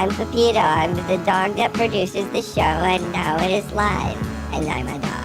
I'm Pepito. I'm the dog that produces the show, and now it is live. And I'm a dog.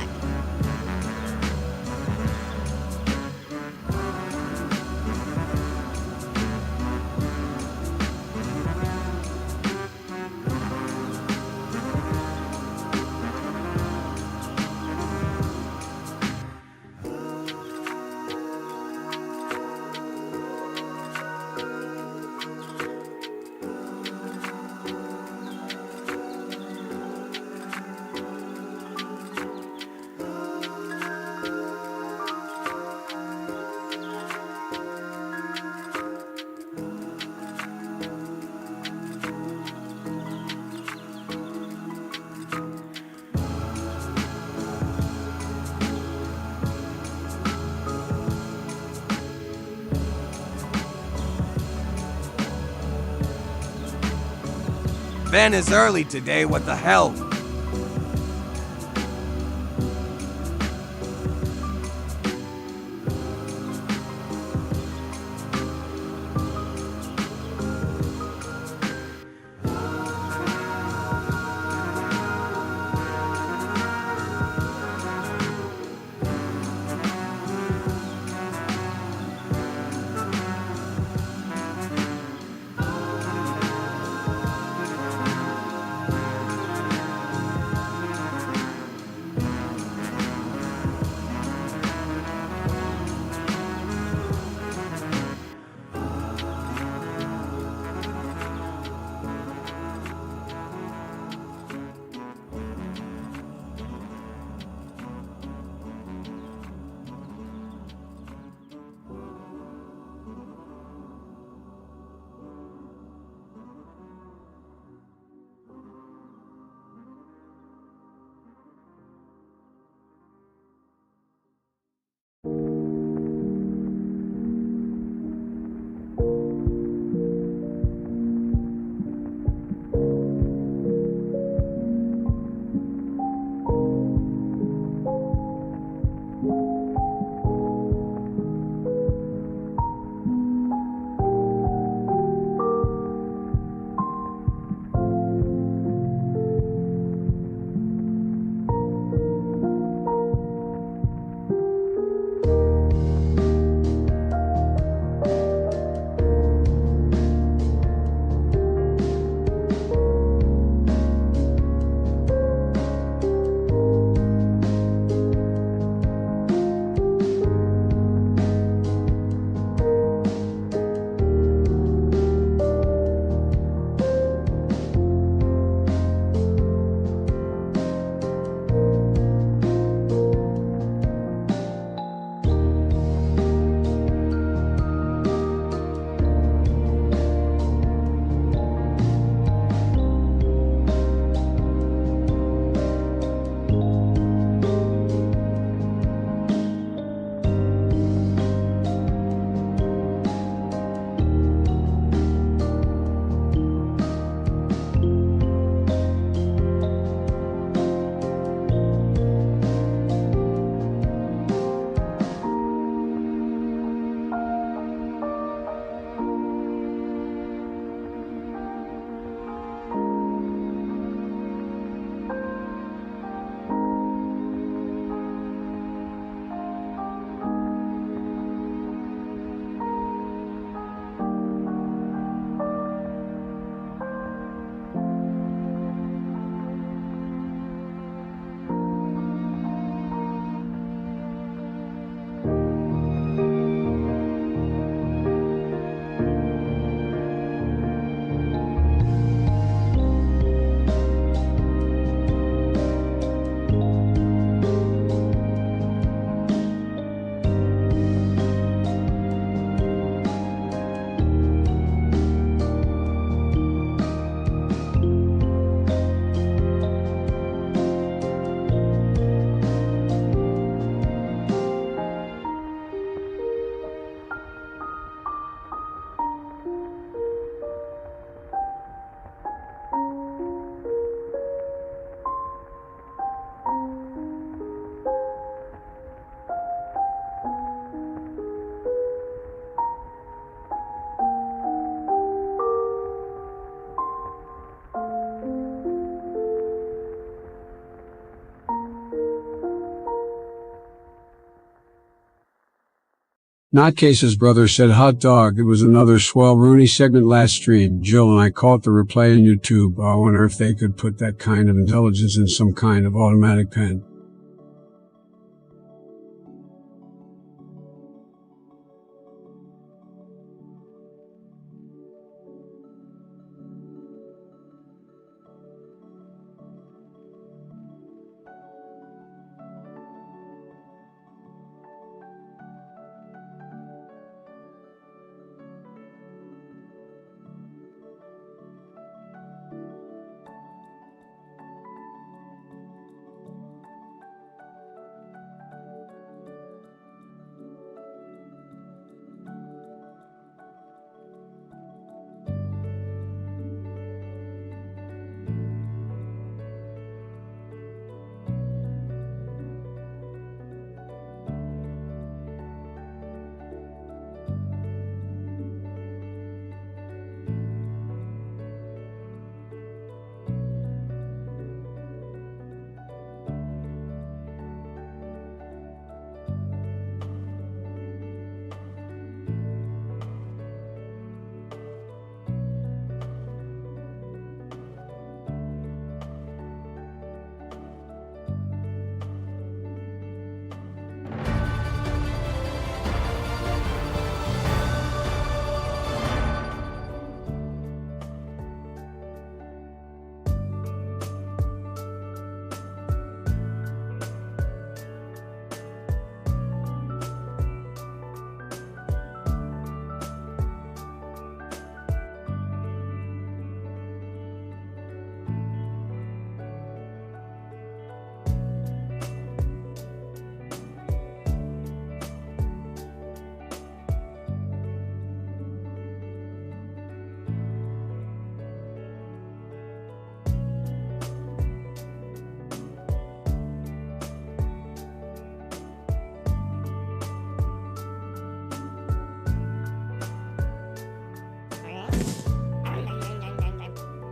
Ben is early today, what the hell? Notcase's brother said hot dog. It was another swell Rooney segment last stream. Jill and I caught the replay on YouTube. I wonder if they could put that kind of intelligence in some kind of automatic pen.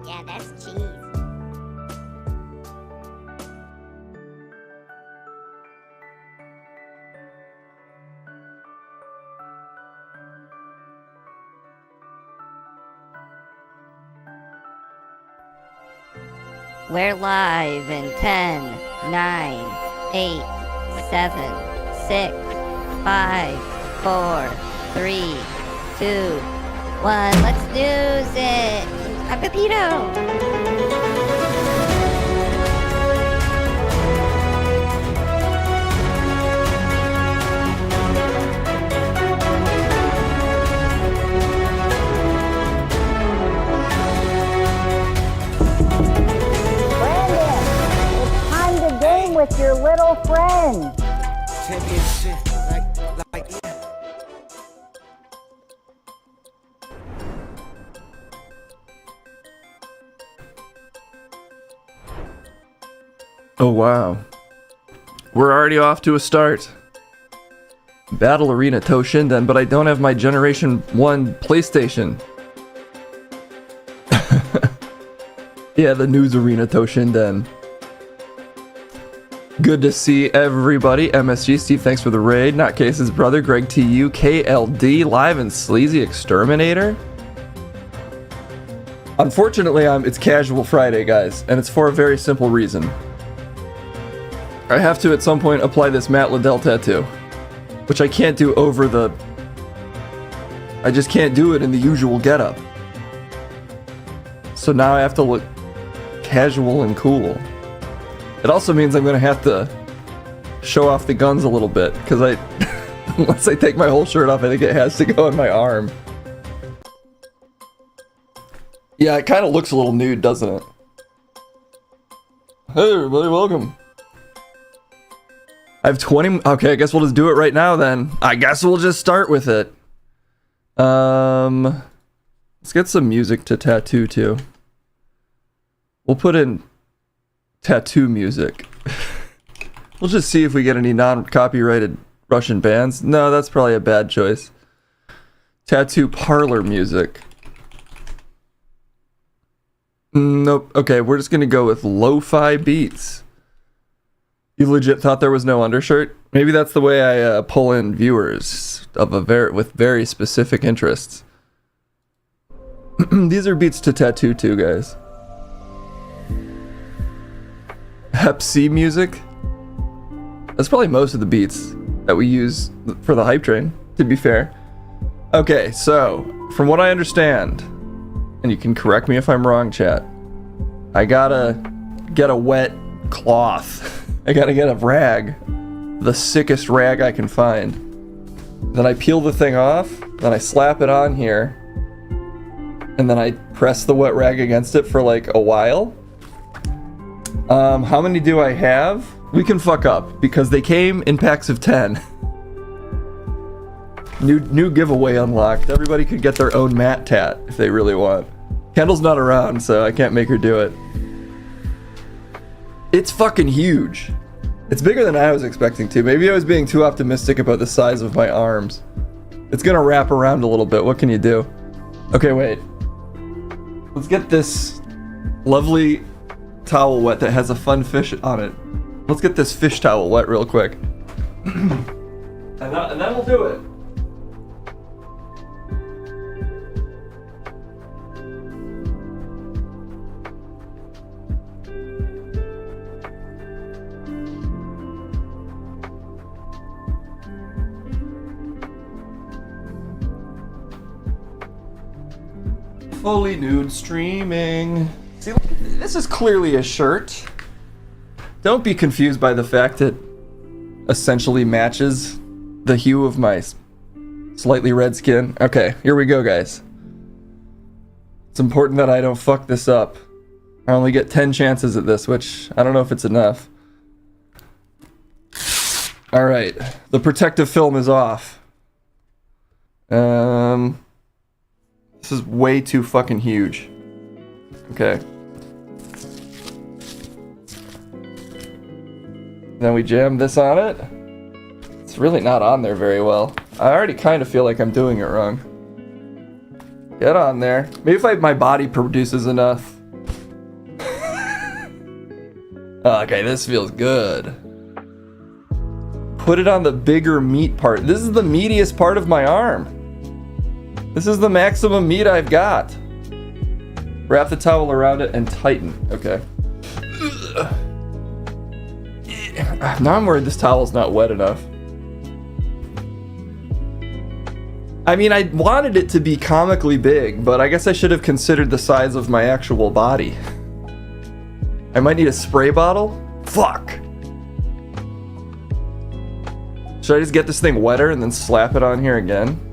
Yeah, that's cheese. We're live in 10, 9, 8, 7, 6, 5, 4, 3, 2, 1. Let's snooze it. I'm Pepito. With your little friend. Championship, like, yeah. Oh wow. We're already off to a start. Battle Arena Toshinden, but I don't have my Generation 1 PlayStation. Yeah, the News Arena Toshinden. Good to see everybody. MSG, Steve, thanks for the raid. Notcase's brother, Greg TU, KLD, Live and Sleazy Exterminator. Unfortunately, it's Casual Friday, guys, and it's for a very simple reason. I have to, at some point, apply this Matt Liddell tattoo, which I can't do over the... I just can't do it in the usual getup. So now I have to look casual and cool. It also means I'm gonna have to show off the guns a little bit, because unless I take my whole shirt off, I think it has to go on my arm. Yeah, it kind of looks a little nude, doesn't it? Hey everybody, welcome. I have 20, okay, I guess we'll just do it right now then. I guess we'll just start with it. Let's get some music to tattoo to. We'll put in tattoo music. We'll just see if we get any non-copyrighted Russian bands. No, that's probably a bad choice. Tattoo parlor music. Nope. Okay, we're just gonna go with lo-fi beats. You legit thought there was no undershirt? Maybe that's the way I pull in viewers. with very specific interests. These are beats to tattoo too, guys. Hep C music. That's probably most of the beats that we use for the hype train, to be fair. Okay, so from what I understand, and you can correct me if I'm wrong, chat, I gotta get a wet cloth. I gotta get a rag, the sickest rag I can find. Then I peel the thing off, then I slap it on here, and then I press the wet rag against it for like a while. How many do I have? We can fuck up because they came in packs of 10. New giveaway unlocked. Everybody could get their own Matt tat if they really want. Kendall's not around, so I can't make her do it. It's fucking huge. It's bigger than I was expecting to. Maybe I was being too optimistic about the size of my arms. It's gonna wrap around a little bit. What can you do? Okay, wait. Let's get this lovely towel wet that has a fun fish on it. Let's get this fish towel wet real quick. and then we'll do it. Fully nude streaming. See, this is clearly a shirt. Don't be confused by the fact it essentially matches the hue of my slightly red skin. Okay, here we go, guys. It's important that I don't fuck this up. I only get 10 chances at this, which I don't know if it's enough. Alright, the protective film is off. This is way too fucking huge. Okay. Then we jam this on it. It's really not on there very well. I already kind of feel like I'm doing it wrong. Get on there. Maybe if my body produces enough. Okay, this feels good. Put it on the bigger meat part. This is the meatiest part of my arm. This is the maximum meat I've got. Wrap the towel around it and tighten. Okay. Now I'm worried this towel's not wet enough. I mean, I wanted it to be comically big, but I guess I should have considered the size of my actual body. I might need a spray bottle? Fuck! Should I just get this thing wetter and then slap it on here again?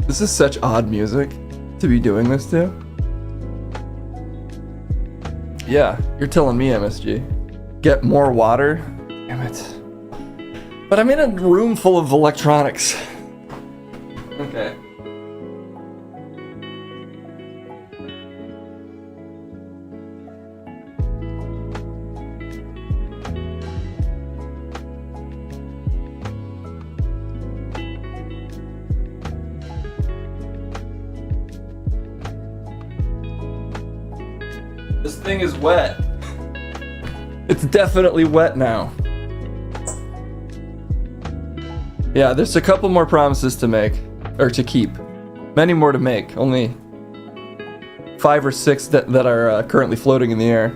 This is such odd music to be doing this to. Yeah, you're telling me, MSG. Get more water? Damn it. But I'm in a room full of electronics. Okay. This thing is wet. It's definitely wet now. Yeah, there's a couple more promises to make, or to keep. Many more to make. Only 5 or 6 that are currently floating in the air.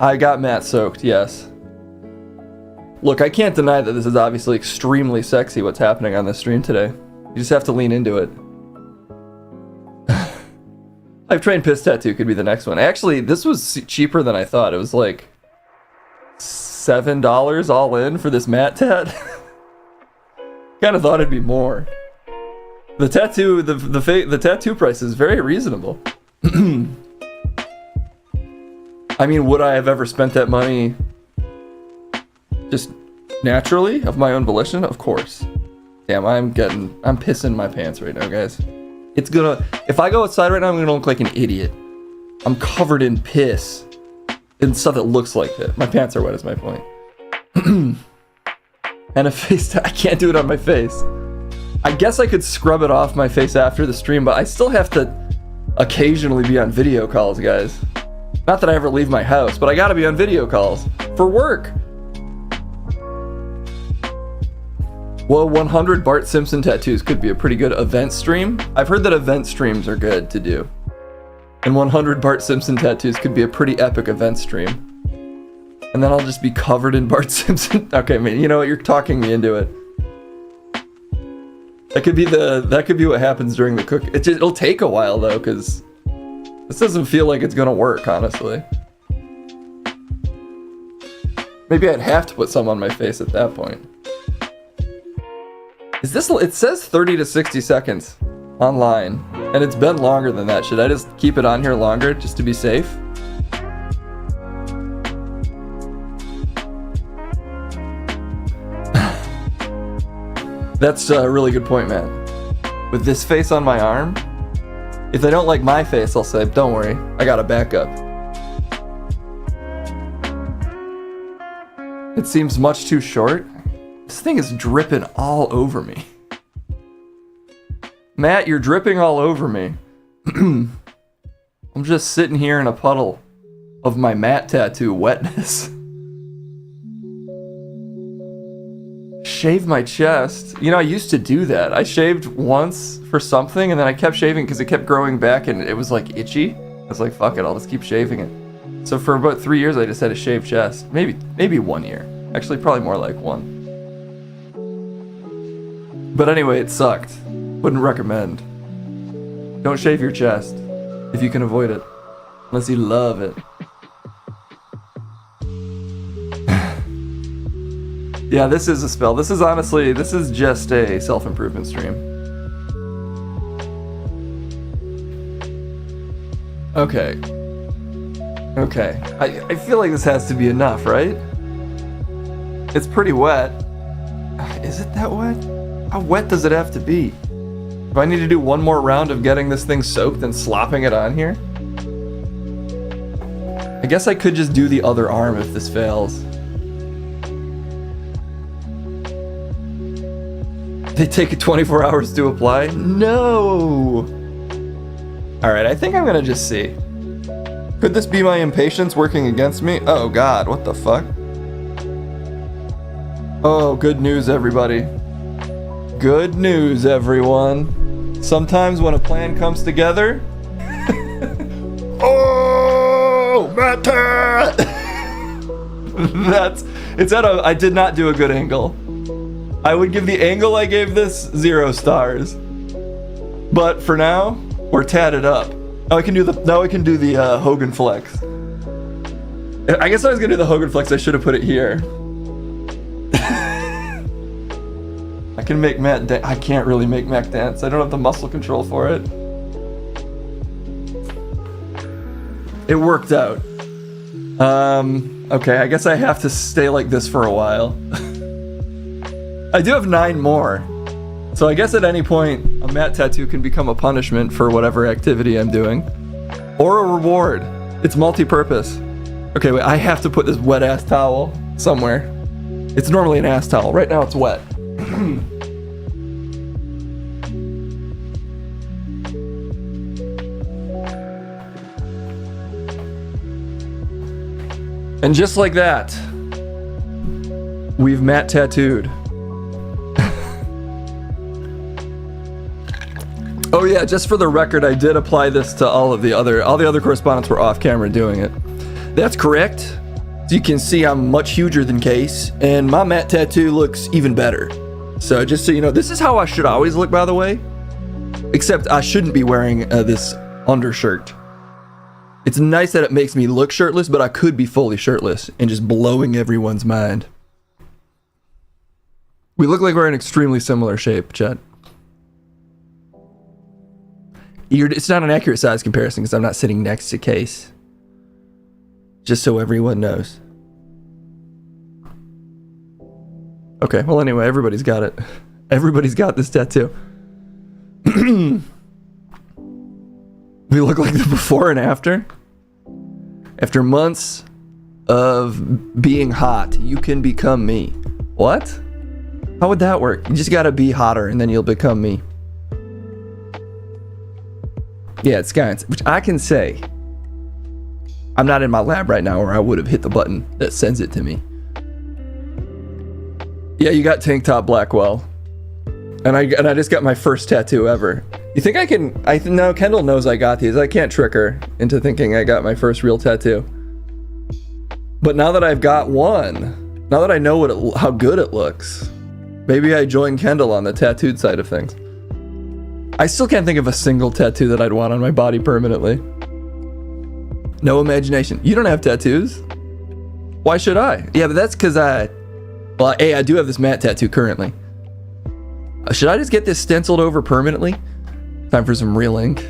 I got Matt soaked, yes. Look, I can't deny that this is obviously extremely sexy what's happening on this stream today. You just have to lean into it. I've trained piss tattoo could be the next one. Actually, this was cheaper than I thought. It was like $7 all in for this Matt tat. Kind of thought it'd be more. The tattoo, the tattoo price is very reasonable. I mean, would I have ever spent that money just naturally of my own volition? Of course. Damn, I'm pissing my pants right now, guys. It's gonna, if I go outside right now, I'm gonna look like an idiot. I'm covered in piss and stuff that looks like that. My pants are wet is my point. And a face, I can't do it on my face. I guess I could scrub it off my face after the stream, but I still have to occasionally be on video calls, guys. Not that I ever leave my house, but I gotta be on video calls for work. Well, 100 Bart Simpson tattoos could be a pretty good event stream. I've heard that event streams are good to do. And 100 Bart Simpson tattoos could be a pretty epic event stream. And then I'll just be covered in Bart Simpson. Okay, man, you know what? You're talking me into it. That could be what happens during the cook. It'll take a while though, because this doesn't feel like it's gonna work, honestly. Maybe I'd have to put some on my face at that point. Is this? It says 30 to 60 seconds online, and it's been longer than that. Should I just keep it on here longer just to be safe? That's a really good point, man. With this face on my arm, if they don't like my face, I'll say, don't worry, I got a backup. It seems much too short. This thing is dripping all over me. Matt, you're dripping all over me. I'm just sitting here in a puddle of my Matt tattoo wetness. Shave my chest. You know, I used to do that. I shaved once for something, and then I kept shaving because it kept growing back, and it was like itchy. I was like, fuck it, I'll just keep shaving it. So for about 3 years, I just had a shaved chest. Maybe 1 year. Actually, probably more like 1. But anyway, it sucked. Wouldn't recommend. Don't shave your chest if you can avoid it, unless you love it. Yeah, this is a spell. This is just a self-improvement stream. Okay. I feel like this has to be enough, right? It's pretty wet. Is it that wet? How wet does it have to be? Do I need to do one more round of getting this thing soaked and slopping it on here? I guess I could just do the other arm if this fails. They take 24 hours to apply? No! Alright, I think I'm gonna just see. Could this be my impatience working against me? Oh god, what the fuck? Oh, good news, everybody. Good news, everyone. Sometimes when a plan comes together... Oh, Matt Tat! I did not do a good angle. I would give the angle I gave this 0 stars. But for now, we're tatted up. Now I can do the Hogan flex. I guess I was gonna do the Hogan flex. I should have put it here. I can make Matt. I can't really make Matt dance. I don't have the muscle control for it. It worked out. Okay, I guess I have to stay like this for a while. I do have 9 more. So I guess at any point, a Matt tattoo can become a punishment for whatever activity I'm doing. Or a reward. It's multi-purpose. Okay, wait, I have to put this wet ass towel somewhere. It's normally an ass towel. Right now it's wet. And just like that, we've Matt tattooed. Oh yeah, just for the record, I did apply this to all the other correspondents were off camera doing it. That's correct. As you can see, I'm much huger than Case, and my Matt tattoo looks even better. So just so you know, this is how I should always look, by the way. Except I shouldn't be wearing this undershirt. It's nice that it makes me look shirtless, but I could be fully shirtless and just blowing everyone's mind. We look like we're in extremely similar shape, Chet. It's not an accurate size comparison because I'm not sitting next to Case. Just so everyone knows. Okay, well anyway, everybody's got it. Everybody's got this tattoo. We look like the before and after. After months of being hot, you can become me. What? How would that work? You just gotta be hotter and then you'll become me. Yeah, it's science, which I can say I'm not in my lab right now, or I would have hit the button that sends it to me. Yeah, you got Tank Top Blackwell. And I just got my first tattoo ever. You think I can... No, Kendall knows I got these. I can't trick her into thinking I got my first real tattoo. But now that I've got one, now that I know how good it looks, maybe I join Kendall on the tattooed side of things. I still can't think of a single tattoo that I'd want on my body permanently. No imagination. You don't have tattoos? Why should I? Yeah, but that's because I do have this matte tattoo currently. Should I just get this stenciled over permanently? Time for some real ink.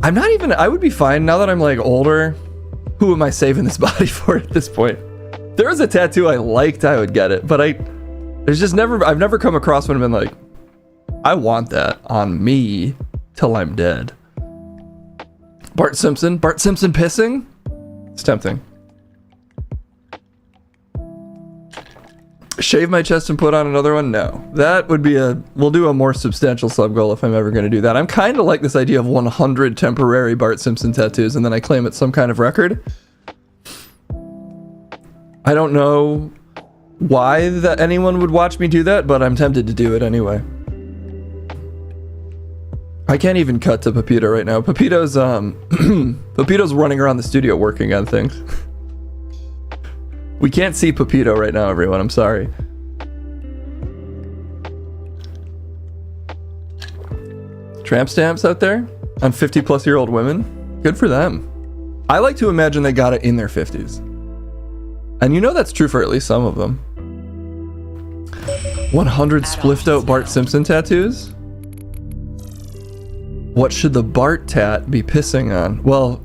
I would be fine now that I'm like older. Who am I saving this body for at this point? If there was a tattoo I liked, I would get it, but I've never come across one and been like, I want that on me till I'm dead. Bart Simpson pissing? It's tempting. Shave my chest and put on another one? No. That would be we'll do a more substantial sub goal if I'm ever going to do that. I'm kind of like this idea of 100 temporary Bart Simpson tattoos and then I claim it's some kind of record. I don't know why that anyone would watch me do that, but I'm tempted to do it anyway. I can't even cut to Pepito right now. Pepito's running around the studio working on things. We can't see Pepito right now, everyone. I'm sorry. Tramp stamps out there on 50-plus-year-old women. Good for them. I like to imagine they got it in their 50s. And you know that's true for at least some of them. 100 spliffed-out Bart Simpson tattoos? What should the Bart tat be pissing on? Well,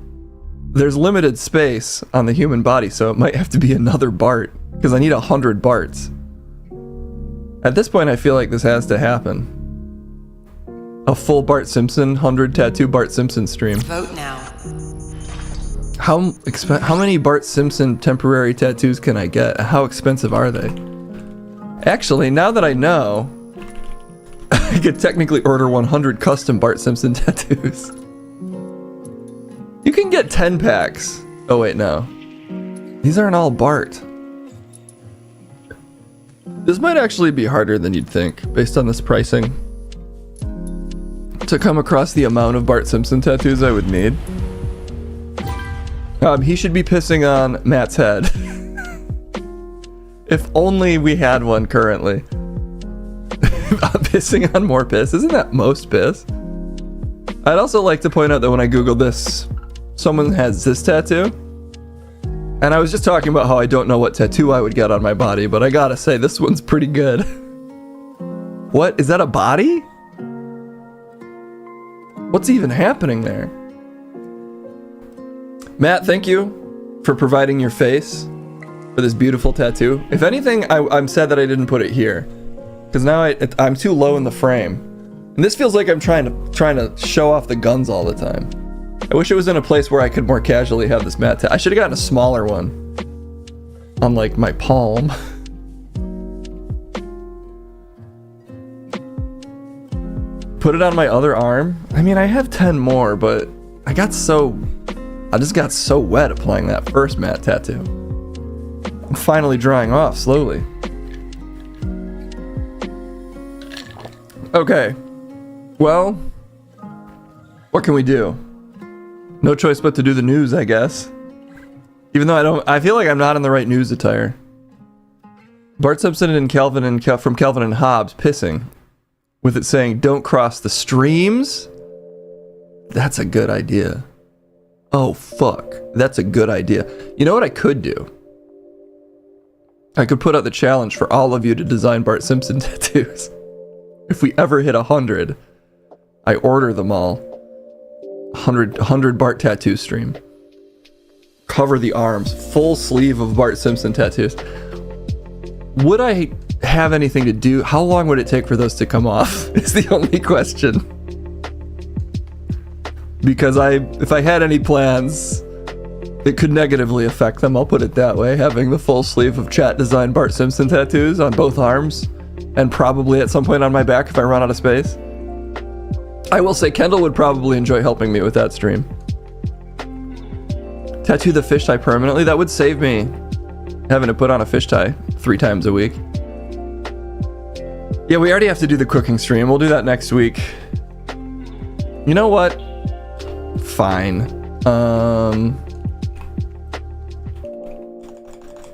there's limited space on the human body, so it might have to be another Bart, because I need 100 Barts. At this point, I feel like this has to happen. A full Bart Simpson, 100 tattoo Bart Simpson stream. Vote now. How many Bart Simpson temporary tattoos can I get? How expensive are they? Actually, now that I know, I could technically order 100 custom Bart Simpson tattoos. You can get 10 packs. Oh wait, no. These aren't all Bart. This might actually be harder than you'd think, based on this pricing, to come across the amount of Bart Simpson tattoos I would need. He should be pissing on Matt's head. If only we had one currently. Pissing on more piss. Isn't that most piss? I'd also like to point out that when I googled this, someone has this tattoo. And I was just talking about how I don't know what tattoo I would get on my body, but I gotta say, this one's pretty good. What? Is that a body? What's even happening there? Matt, thank you for providing your face for this beautiful tattoo. If anything, I'm sad that I didn't put it here, because now I'm too low in the frame, and this feels like I'm trying to show off the guns all the time. I wish it was in a place where I could more casually have this Matt I should have gotten a smaller one on like my palm. Put it on my other arm. I mean, I have 10 more, but I just got so wet applying that first Matt tattoo. I'm finally drying off slowly. Okay. Well, what can we do? No choice but to do the news, I guess. Even though I feel like I'm not in the right news attire. Bart Simpson and from Calvin and Hobbes pissing, with it saying, "Don't cross the streams." That's a good idea. Oh, fuck. That's a good idea. You know what I could do? I could put out the challenge for all of you to design Bart Simpson tattoos. If we ever hit 100, I order them all. 100 Bart tattoo stream. Cover the arms. Full sleeve of Bart Simpson tattoos. Would I have anything to do? How long would it take for those to come off? Is the only question. Because if I had any plans, it could negatively affect them, I'll put it that way, having the full sleeve of chat designed Bart Simpson tattoos on both arms, and probably at some point on my back if I run out of space. I will say Kendall would probably enjoy helping me with that stream. Tattoo the fish tie permanently. That would save me having to put on a fish tie 3 times a week. Yeah, we already have to do the cooking stream. We'll do that next week. You know what? Fine.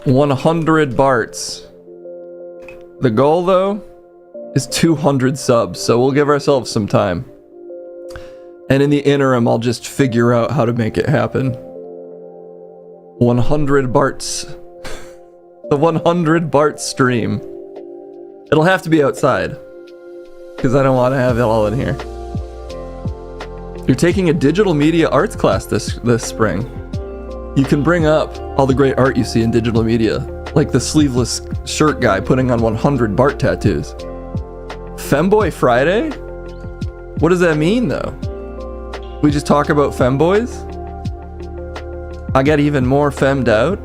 100 Barts. The goal, though, is 200 subs, so we'll give ourselves some time. And in the interim, I'll just figure out how to make it happen. 100 Barts. The 100 Bart stream. It'll have to be outside, because I don't want to have it all in here. You're taking a digital media arts class this spring. You can bring up all the great art you see in digital media, like the sleeveless shirt guy putting on 100 Bart tattoos. Femboy Friday? What does that mean, though? We just talk about femboys? I get even more femmed out?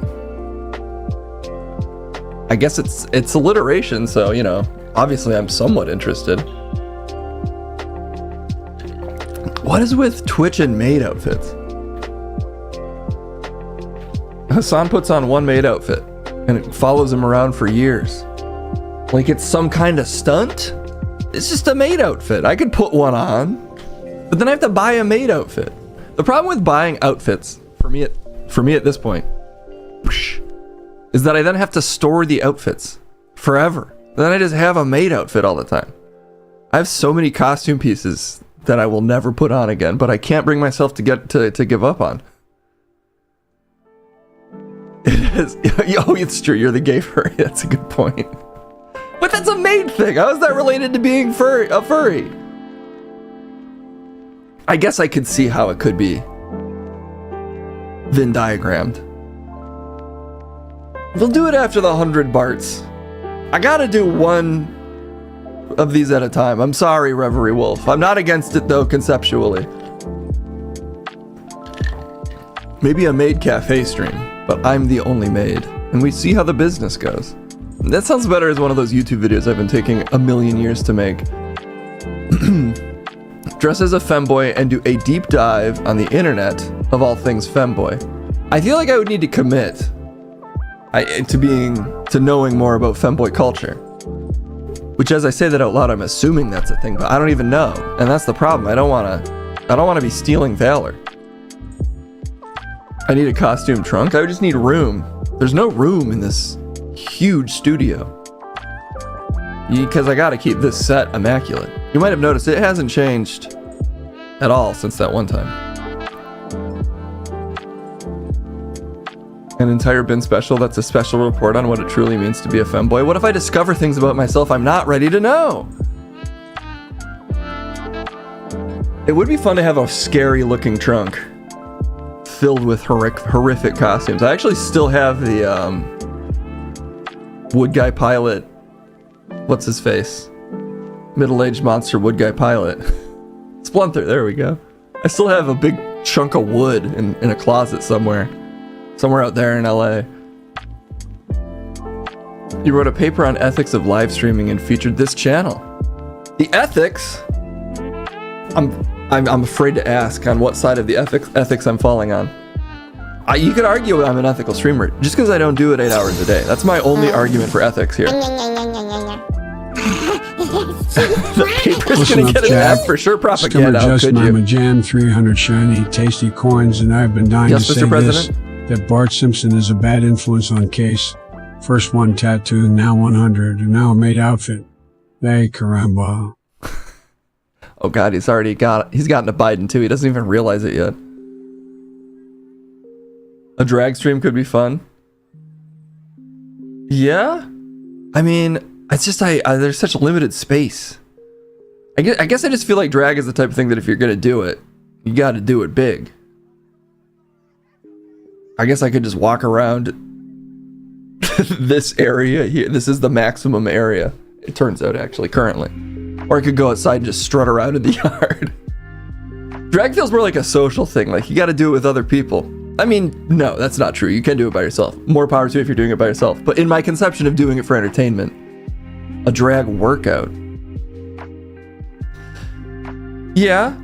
I guess it's alliteration, so, you know, obviously I'm somewhat interested. What is with Twitch and maid outfits? Hassan puts on one maid outfit, and it follows him around for years. Like it's some kind of stunt? It's just a maid outfit. I could put one on, but then I have to buy a maid outfit. The problem with buying outfits, for me at this point, is that I then have to store the outfits forever. Then I just have a maid outfit all the time. I have so many costume pieces that I will never put on again, but I can't bring myself to give up on. It is. Oh, it's true. You're the gay furry. That's a good point. But that's a maid thing. How is that related to being a furry? I guess I could see how it could be Venn diagrammed. We'll do it after the 100 Barts. I gotta do one of these at a time. I'm sorry, Reverie Wolf. I'm not against it, though, conceptually. Maybe a maid cafe stream, but I'm the only maid. And we see how the business goes. That sounds better as one of those YouTube videos I've been taking a million years to make. Dress as a femboy and do a deep dive on the internet of all things femboy. I feel like I would need to commit to knowing more about femboy culture. Which, as I say that out loud, I'm assuming that's a thing, but I don't even know. And that's the problem. I don't want to be stealing valor. I need a costume trunk. I just need room. There's no room in this huge studio. Because I gotta keep this set immaculate. You might have noticed it hasn't changed at all since that one time. An entire bin special that's a special report on what it truly means to be a femboy. What if I discover things about myself I'm not ready to know? It would be fun to have a scary looking trunk filled with horrific costumes. I actually still have the Wood Guy Pilot. What's his face? Middle-aged monster Wood Guy Pilot. Splunter, there we go. I still have a big chunk of wood in a closet somewhere out there in LA. You wrote a paper on ethics of live streaming and featured this channel. The ethics? I'm afraid to ask on what side of the ethics I'm falling on. You could argue I'm an ethical streamer just because I don't do it 8 hours a day. That's my only argument for ethics here. The paper's gonna get an F for sure. Propaganda. Just could my you? Majan 300 shiny tasty coins, and I've been dying Yes, to Mr. say President? this, that Bart Simpson is a bad influence on Case. First one tattoo, now 100, and now a maid outfit. Hey, caramba. Oh god, he's gotten to Biden too. He doesn't even realize it yet. A drag stream could be fun. Yeah? I mean, it's just there's such limited space. I guess I just feel like drag is the type of thing that if you're gonna do it, you gotta do it big. I guess I could just walk around this area here. This is the maximum area, it turns out, actually, currently. Or I could go outside and just strut around in the yard. Drag feels more like a social thing, like you gotta do it with other people. I mean, no, that's not true. You can do it by yourself. More power to you if you're doing it by yourself. But in my conception of doing it for entertainment, a drag workout. Yeah.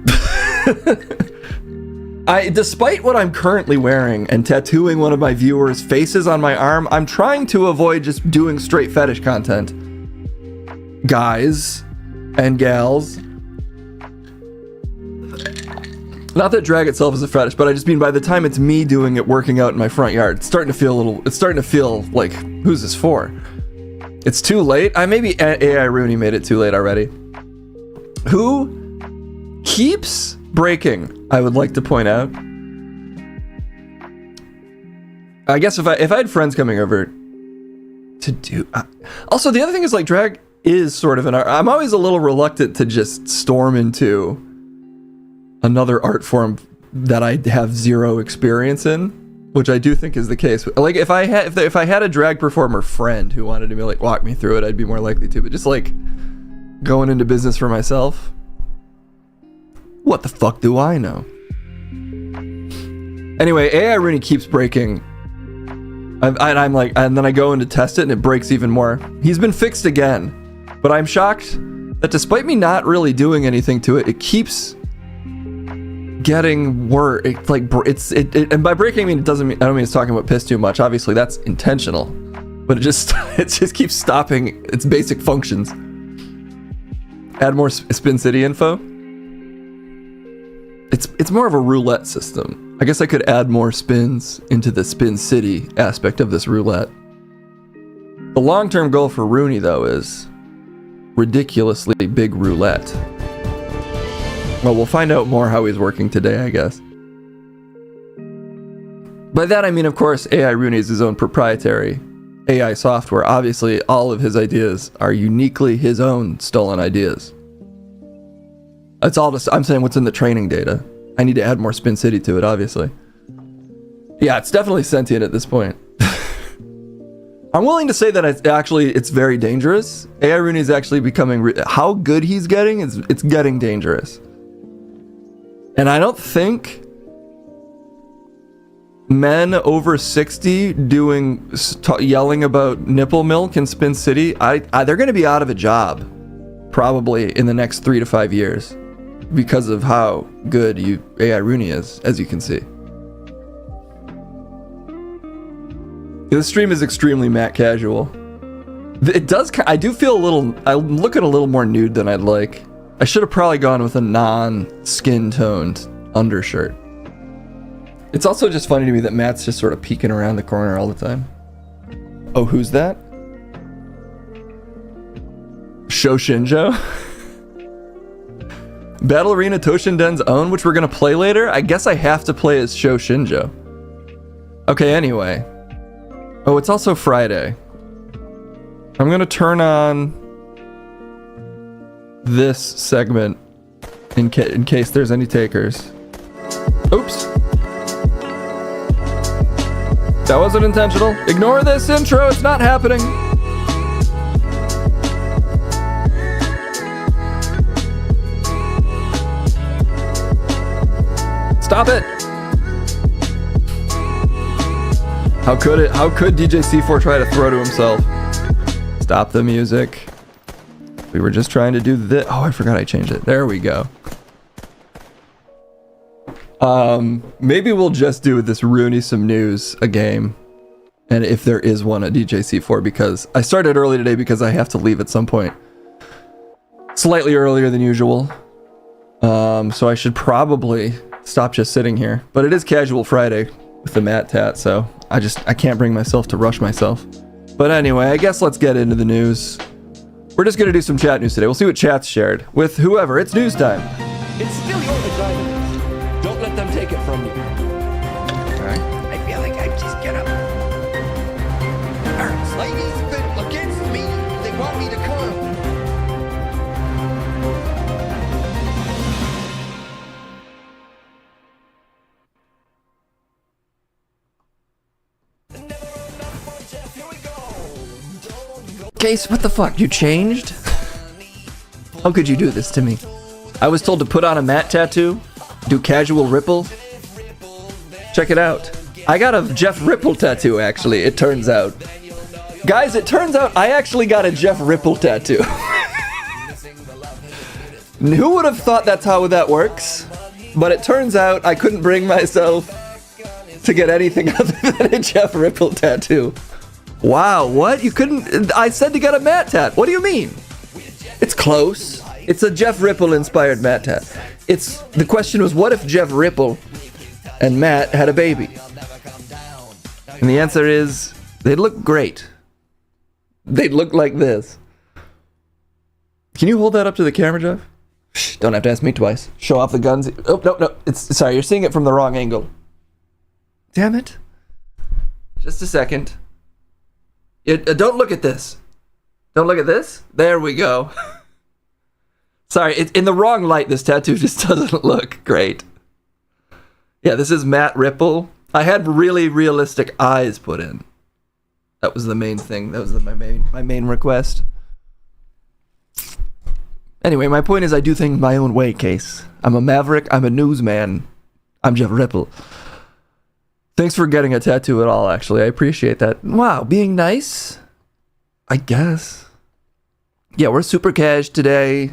Despite what I'm currently wearing and tattooing one of my viewers' faces on my arm, I'm trying to avoid just doing straight fetish content. Guys and gals. Not that drag itself is a fetish, but I just mean by the time it's me doing it, working out in my front yard, it's starting to feel like, who's this for? It's too late. Maybe AI Rooney made it too late already. Who keeps breaking, I would like to point out. I guess if I had friends coming over to do... also, the other thing is, like, drag is sort of an art. I'm always a little reluctant to just storm into another art form that I have zero experience in, which I do think is the case. Like, if I had a drag performer friend who wanted to be like walk me through it, I'd be more likely to. But just like going into business for myself, what the fuck do I know? Anyway, AI Rooney keeps breaking. I'm like, and then I go in to test it and it breaks even more. He's been fixed again, but I'm shocked that despite me not really doing anything to it, it keeps getting worse. And by breaking, I mean, I don't mean it's talking about piss too much. Obviously, that's intentional, but it just keeps stopping its basic functions. Add more Spin City info. It's more of a roulette system. I guess I could add more spins into the Spin City aspect of this roulette. The long-term goal for Rooney, though, is ridiculously big roulette. Well, we'll find out more how he's working today, I guess. By that I mean, of course, AI Rooney is his own proprietary AI software. Obviously, all of his ideas are uniquely his own stolen ideas. That's all I'm saying what's in the training data. I need to add more Spin City to it, obviously. Yeah, it's definitely sentient at this point. I'm willing to say that it's very dangerous. AI Rooney is actually becoming... how good he's getting, it's getting dangerous. And I don't think men over 60 yelling about nipple milk in Spin City, they're going to be out of a job probably in the next 3 to 5 years because of how good AI Rooney is, as you can see. This stream is extremely Matt casual. It does. I do feel a little. I'm looking a little more nude than I'd like. I should have probably gone with a non-skin toned undershirt. It's also just funny to me that Matt's just sort of peeking around the corner all the time. Oh, who's that? Shoshinjo? Battle Arena Toshinden's own, which we're gonna play later? I guess I have to play as Shoshinjo. Okay, anyway. Oh, it's also Friday. I'm gonna turn on this segment in case there's any takers. Oops. That wasn't intentional. Ignore this intro, it's not happening. Stop it! How could DJ C4 try to throw to himself? Stop the music. We were just trying to do this. Oh, I forgot I changed it. There we go. Maybe we'll just do this Rooney Some News a game. And if there is one at DJ C4, because I started early today because I have to leave at some point. Slightly earlier than usual. So I should probably stop just sitting here. But it is Casual Friday with the Matt Tat, so I can't bring myself to rush myself. But anyway, I guess let's get into the news. We're just gonna do some chat news today. We'll see what chat's shared with whoever. It's news time. It's still your vagina. Don't let them take it from you. Alright. I feel like I just get up. Alright, ladies been against me. They want me to come. Case, what the fuck? You changed? How could you do this to me? I was told to put on a Matt tattoo, do casual ripple. Check it out. I got a Jeff Ripple tattoo, actually, it turns out. Guys, it turns out I actually got a Jeff Ripple tattoo. Who would have thought that's how that works? but it turns out I couldn't bring myself to get anything other than a Jeff Ripple tattoo. Wow, what? You couldn't? I said to get a Matt tat. What do you mean? It's close. It's a Jeff Ripple inspired Matt tat. The question was, what if Jeff Ripple and Matt had a baby? And the answer is, they'd look great. They'd look like this. Can you hold that up to the camera, Jeff? Shh, don't have to ask me twice. Show off the guns. Oh, no. Sorry, you're seeing it from the wrong angle. Damn it. Just a second. Don't look at this. Don't look at this. There we go. Sorry, it's in the wrong light. This tattoo just doesn't look great. Yeah, this is Matt Ripple. I had really realistic eyes put in. That was the main thing. That was my main request. Anyway, my point is I do things my own way, Case. I'm a maverick. I'm a newsman. I'm Jeff Ripple. Thanks for getting a tattoo at all, actually. I appreciate that. Wow, being nice? I guess. Yeah, we're super cash today.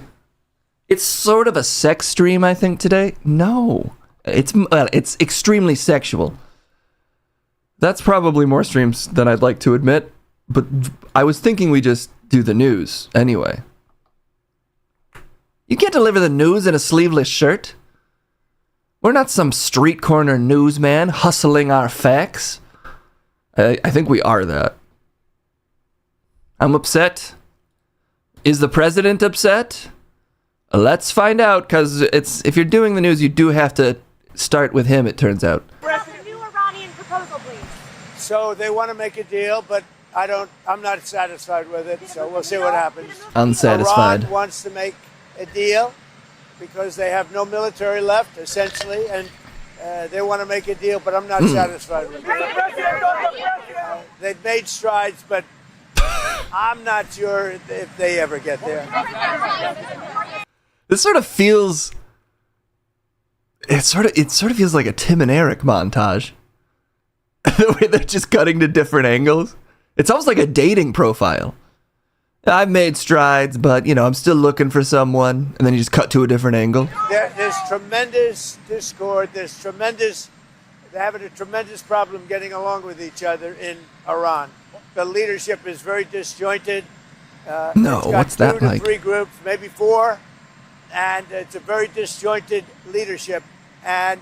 It's sort of a sex stream, I think, today. No. It's extremely sexual. That's probably more streams than I'd like to admit, but I was thinking we just do the news anyway. You can't deliver the news in a sleeveless shirt. We're not some street corner newsman hustling our facts. I think we are that. I'm upset. Is the president upset? Let's find out, because if you're doing the news, you do have to start with him, it turns out. The new Iranian proposal, please. So they want to make a deal, but I'm not satisfied with it, so we'll see what happens. Unsatisfied. Iran wants to make a deal because they have no military left, essentially, and they want to make a deal, but I'm not satisfied with it. They've made strides, but I'm not sure if they ever get there. This sort of feels... It sort of feels like a Tim and Eric montage. The way they're just cutting to different angles. It's almost like a dating profile. I've made strides, but, I'm still looking for someone. And then you just cut to a different angle. There's tremendous discord. They're having a tremendous problem getting along with each other in Iran. The leadership is very disjointed. No, what's that 2 to like? 3 groups, maybe 4. And it's a very disjointed leadership. And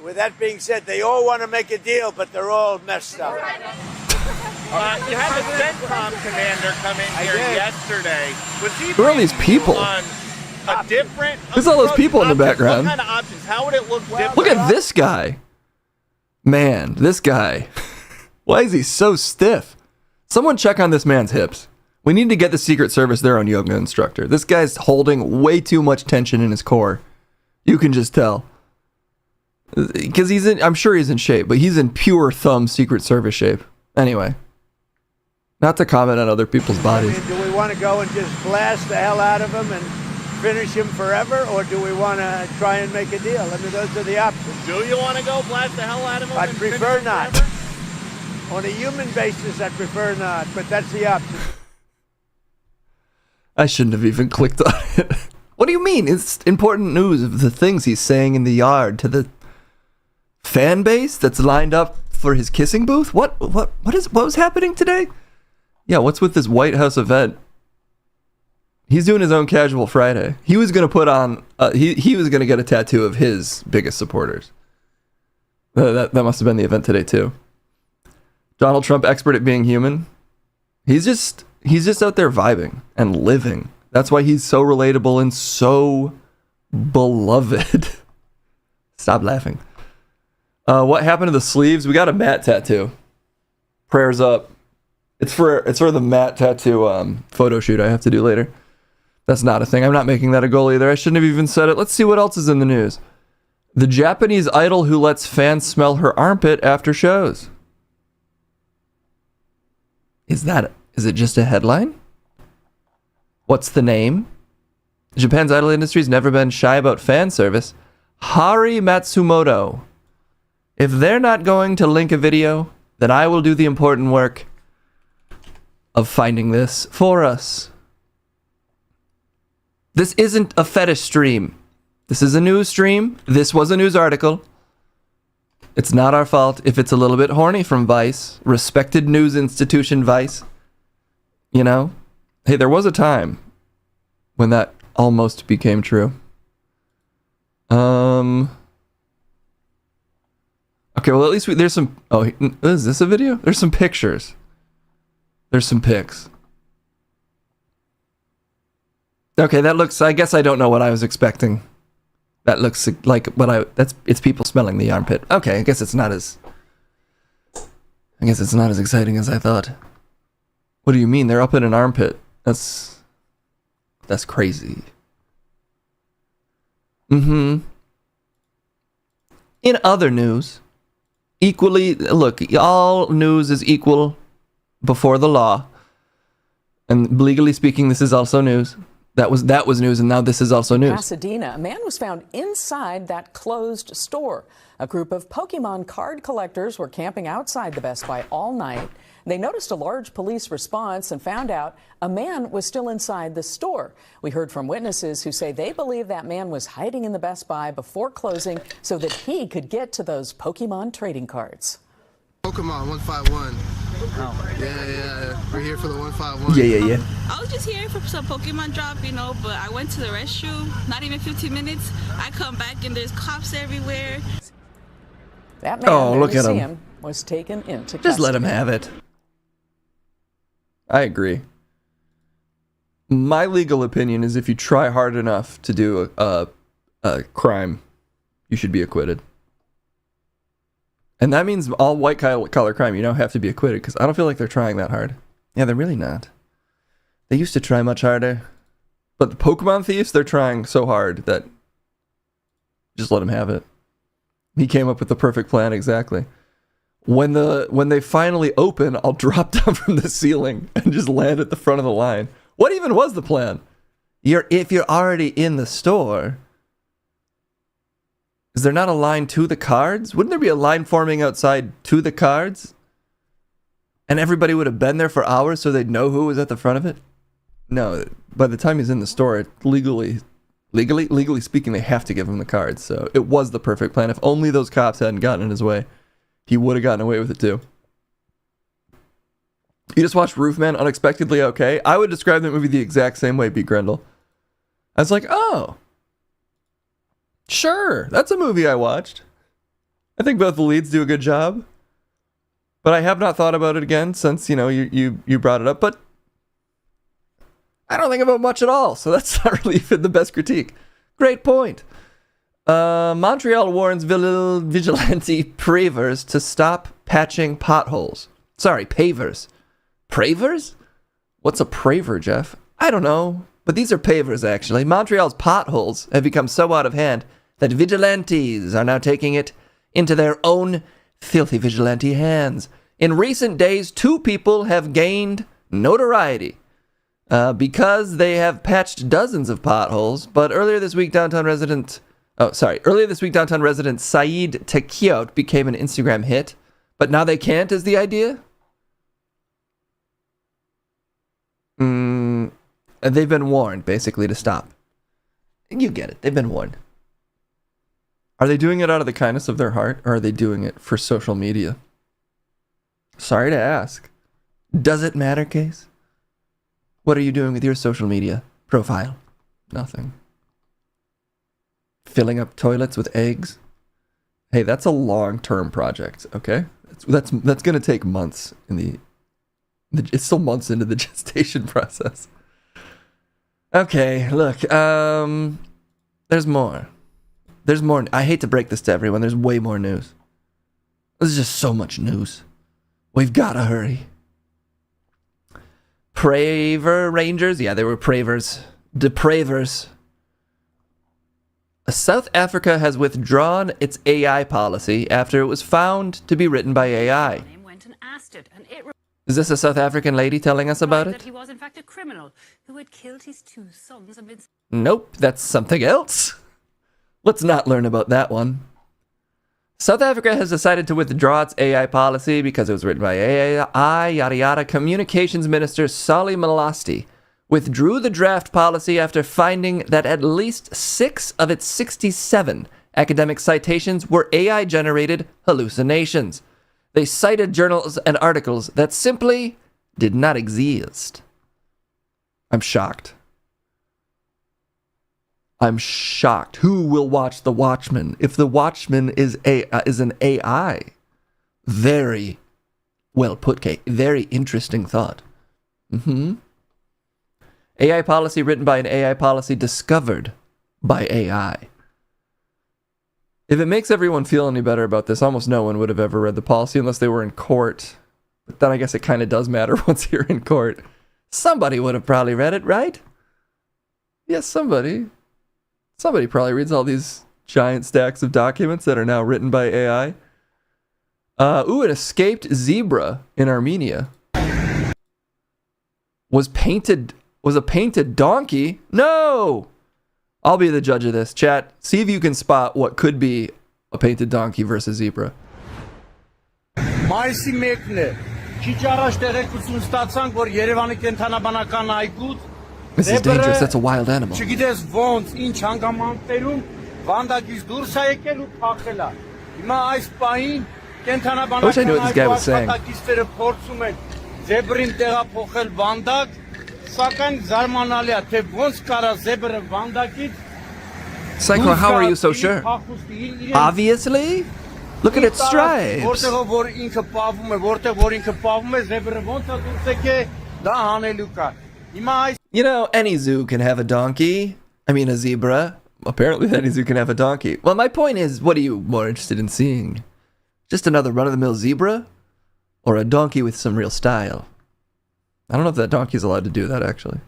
with that being said, they all want to make a deal, but they're all messed up. You had the CENTCOM commander come in here yesterday. Was he Who are these people? on a different Who's all those people in the background? What kind of options? How would it look different? Look at this guy. Man, this guy. Why is he so stiff? Someone check on this man's hips. We need to get the Secret Service their own yoga instructor. This guy's holding way too much tension in his core. You can just tell. Because I'm sure he's in shape, but he's in pure thumb Secret Service shape. Anyway. Not to comment on other people's bodies. Do we want to go and just blast the hell out of him and finish him forever, or do we want to try and make a deal? I mean, those are the options. Do you want to go blast the hell out of him? I'd and prefer finish him not. forever? On a human basis, I'd prefer not, but that's the option. I shouldn't have even clicked on it. What do you mean? It's important news of the things he's saying in the yard to the fan base that's lined up for his kissing booth? What was happening today? Yeah, what's with this White House event? He's doing his own Casual Friday. He was going to put on he was going to get a tattoo of his biggest supporters. That must have been the event today too. Donald Trump, expert at being human. He's just out there vibing and living. That's why he's so relatable and so beloved. Stop laughing. What happened to the sleeves? We got a Matt tattoo. Prayers up. It's for the Matt tattoo photo shoot I have to do later. That's not a thing. I'm not making that a goal either. I shouldn't have even said it. Let's see what else is in the news. The Japanese idol who lets fans smell her armpit after shows. Is it just a headline? What's the name? Japan's idol industry's never been shy about fan service. Hari Matsumoto. If they're not going to link a video, then I will do the important work of finding this for us. This isn't a fetish stream. This is a news stream. This was a news article. It's not our fault if it's a little bit horny from Vice, respected news institution Vice. You know? Hey, there was a time when that almost became true. Okay, well, at least there's some... Oh, is this a video? There's some pictures. There's some pics. Okay, that looks... I guess I don't know what I was expecting. That looks like what I... It's people smelling the armpit. Okay, I guess it's not as exciting as I thought. What do you mean? They're up in an armpit. That's crazy. In other news, equally, look, all news is equal before the law. And legally speaking, this is also news. That was news, and now this is also news. Pasadena, a man was found inside that closed store. A group of Pokemon card collectors were camping outside the Best Buy all night. They noticed a large police response and found out a man was still inside the store. We heard from witnesses who say they believe that man was hiding in the Best Buy before closing so that he could get to those Pokemon trading cards. Pokemon 151. Oh. Yeah. We're here for the 151. Yeah. I was just here for some Pokemon drop, but I went to the restroom, not even 15 minutes. I come back and there's cops everywhere. That man, look at him, was taken into custody. Just let him have it. I agree. My legal opinion is if you try hard enough to do a crime, you should be acquitted. And that means all white collar crime, you don't have to be acquitted, because I don't feel like they're trying that hard. Yeah, they're really not. They used to try much harder. But the Pokemon thieves, they're trying so hard that just let them have it. He came up with the perfect plan, exactly. When they finally open, I'll drop down from the ceiling and just land at the front of the line. What even was the plan? If you're already in the store, is there not a line to the cards? Wouldn't there be a line forming outside to the cards? And everybody would have been there for hours so they'd know who was at the front of it? No, by the time he's in the store, legally speaking, they have to give him the cards. So it was the perfect plan. If only those cops hadn't gotten in his way, he would have gotten away with it too. You just watched Roofman Unexpectedly Okay? I would describe that movie the exact same way, B. Grendel. I was like, oh, sure, that's a movie I watched. I think both the leads do a good job. But I have not thought about it again since, you brought it up. But I don't think about much at all, so that's not really the best critique. Great point. Montreal warns vigilante pavers to stop patching potholes. Sorry, pavers. Pravers? What's a praver, Jeff? I don't know, but these are pavers, actually. Montreal's potholes have become so out of hand that vigilantes are now taking it into their own filthy vigilante hands. In recent days, 2 people have gained notoriety because they have patched dozens of potholes, but earlier this week, downtown resident Saeed Tekiot became an Instagram hit, but now they can't, is the idea? They've been warned, basically, to stop. You get it. They've been warned. Are they doing it out of the kindness of their heart, or are they doing it for social media? Sorry to ask. Does it matter, Case? What are you doing with your social media profile? Nothing. Filling up toilets with eggs? Hey, that's a long-term project, okay? That's going to take months it's still months into the gestation process. Okay, look, there's more. There's more. I hate to break this to everyone. There's way more news. There's just so much news. We've got to hurry. Praver Rangers? Yeah, they were Pravers. Depravers. South Africa has withdrawn its AI policy after it was found to be written by AI. Is this a South African lady telling us about it? That he was in fact a criminal who had killed his 2 sons and been... Nope, that's something else. Let's not learn about that one. South Africa has decided to withdraw its AI policy because it was written by AI, yada yada. Communications Minister Solly Malasti withdrew the draft policy after finding that at least 6 of its 67 academic citations were AI-generated hallucinations. They cited journals and articles that simply did not exist. I'm shocked. I'm shocked. Who will watch The Watchmen if The Watchmen is an AI? Very well put, Kate. Very interesting thought. AI policy written by an AI policy discovered by AI. If it makes everyone feel any better about this, almost no one would have ever read the policy unless they were in court. But then I guess it kind of does matter once you're in court. Somebody would have probably read it, right? Yes, somebody. Somebody probably reads all these giant stacks of documents that are now written by AI. An escaped zebra in Armenia was a painted donkey. No! I'll be the judge of this. Chat, see if you can spot what could be a painted donkey versus zebra. Մայիսի 1-ն է։ Քիչ առաջ տեղեկություն ստացանք, որ Երևանի կենթանաբանական այգուց This is dangerous. That's a wild animal. Չգիտես ոնց, ինչ հանգամանքներում վանդակից դուրս է եկել ու փախել է։ Հիմա այս պահին կենթանաբանական այգուները փորձում են զեբրին տեղափոխել վանդակ, սակայն զարմանալի է, թե ոնց կարա զեբրը վանդակից Psycho, how are you so sure? Obviously? Look at its stripes. Որտեղ որ ինքը պահվում է, որտեղ որ ինքը պահվում է, զեբրը ոնց է դուրս եկել, դա հանելու կա։ Հիմա այս You know, any zoo can have a donkey. I mean, a zebra. Apparently, any zoo can have a donkey. Well, my point is, what are you more interested in seeing? Just another run-of-the-mill zebra? Or a donkey with some real style? I don't know if that donkey's allowed to do that, actually.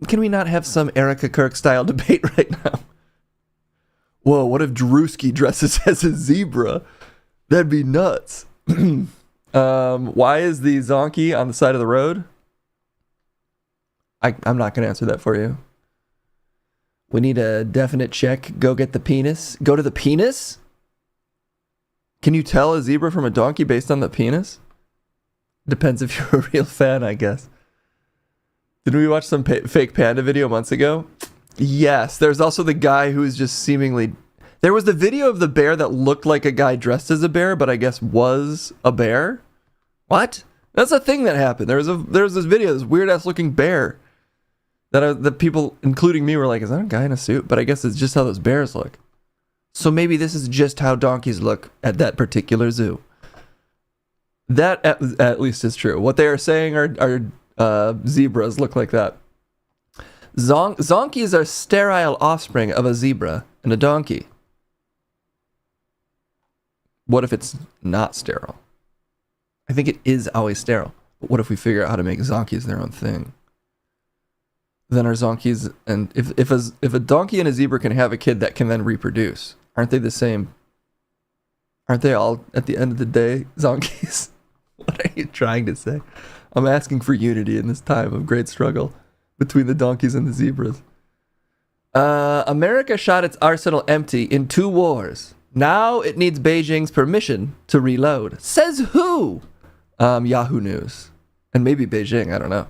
Can we not have some Erica Kirk-style debate right now? Whoa, what if Drewski dresses as a zebra? That'd be nuts. Why is the zonkey on the side of the road? I'm not going to answer that for you. We need a definite check. Go get the penis. Go to the penis? Can you tell a zebra from a donkey based on the penis? Depends if you're a real fan, I guess. Didn't we watch some fake panda video months ago? Yes. There's also the guy who is just seemingly... There was the video of the bear that looked like a guy dressed as a bear, but I guess was a bear? What? That's a thing that happened. There was this video, this weird-ass looking bear. That people, including me, were like, is that a guy in a suit? But I guess it's just how those bears look. So maybe this is just how donkeys look at that particular zoo. That at least is true. What they are saying are zebras look like that. Zonkies are sterile offspring of a zebra and a donkey. What if it's not sterile? I think it is always sterile. But what if we figure out how to make zonkies their own thing? Then are zonkies, and if a donkey and a zebra can have a kid that can then reproduce, aren't they the same? Aren't they all, at the end of the day, zonkies? What are you trying to say? I'm asking for unity in this time of great struggle between the donkeys and the zebras. America shot its arsenal empty in 2 wars. Now it needs Beijing's permission to reload. Says who? Yahoo News. And maybe Beijing, I don't know.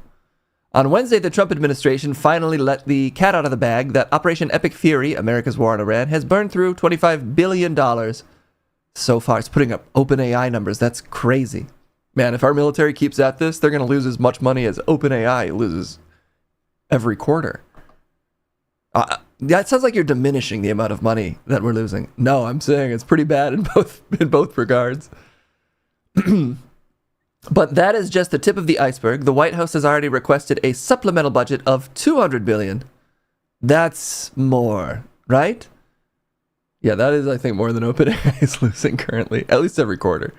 On Wednesday, the Trump administration finally let the cat out of the bag that Operation Epic Fury, America's war on Iran, has burned through $25 billion so far. It's putting up OpenAI numbers. That's crazy. Man, if our military keeps at this, they're going to lose as much money as OpenAI loses every quarter. That sounds like you're diminishing the amount of money that we're losing. No, I'm saying it's pretty bad in both regards. But that is just the tip of the iceberg. The White House has already requested a supplemental budget of $200 billion. That's more, right? Yeah, that is, I think, more than OpenAI is losing currently, at least every quarter.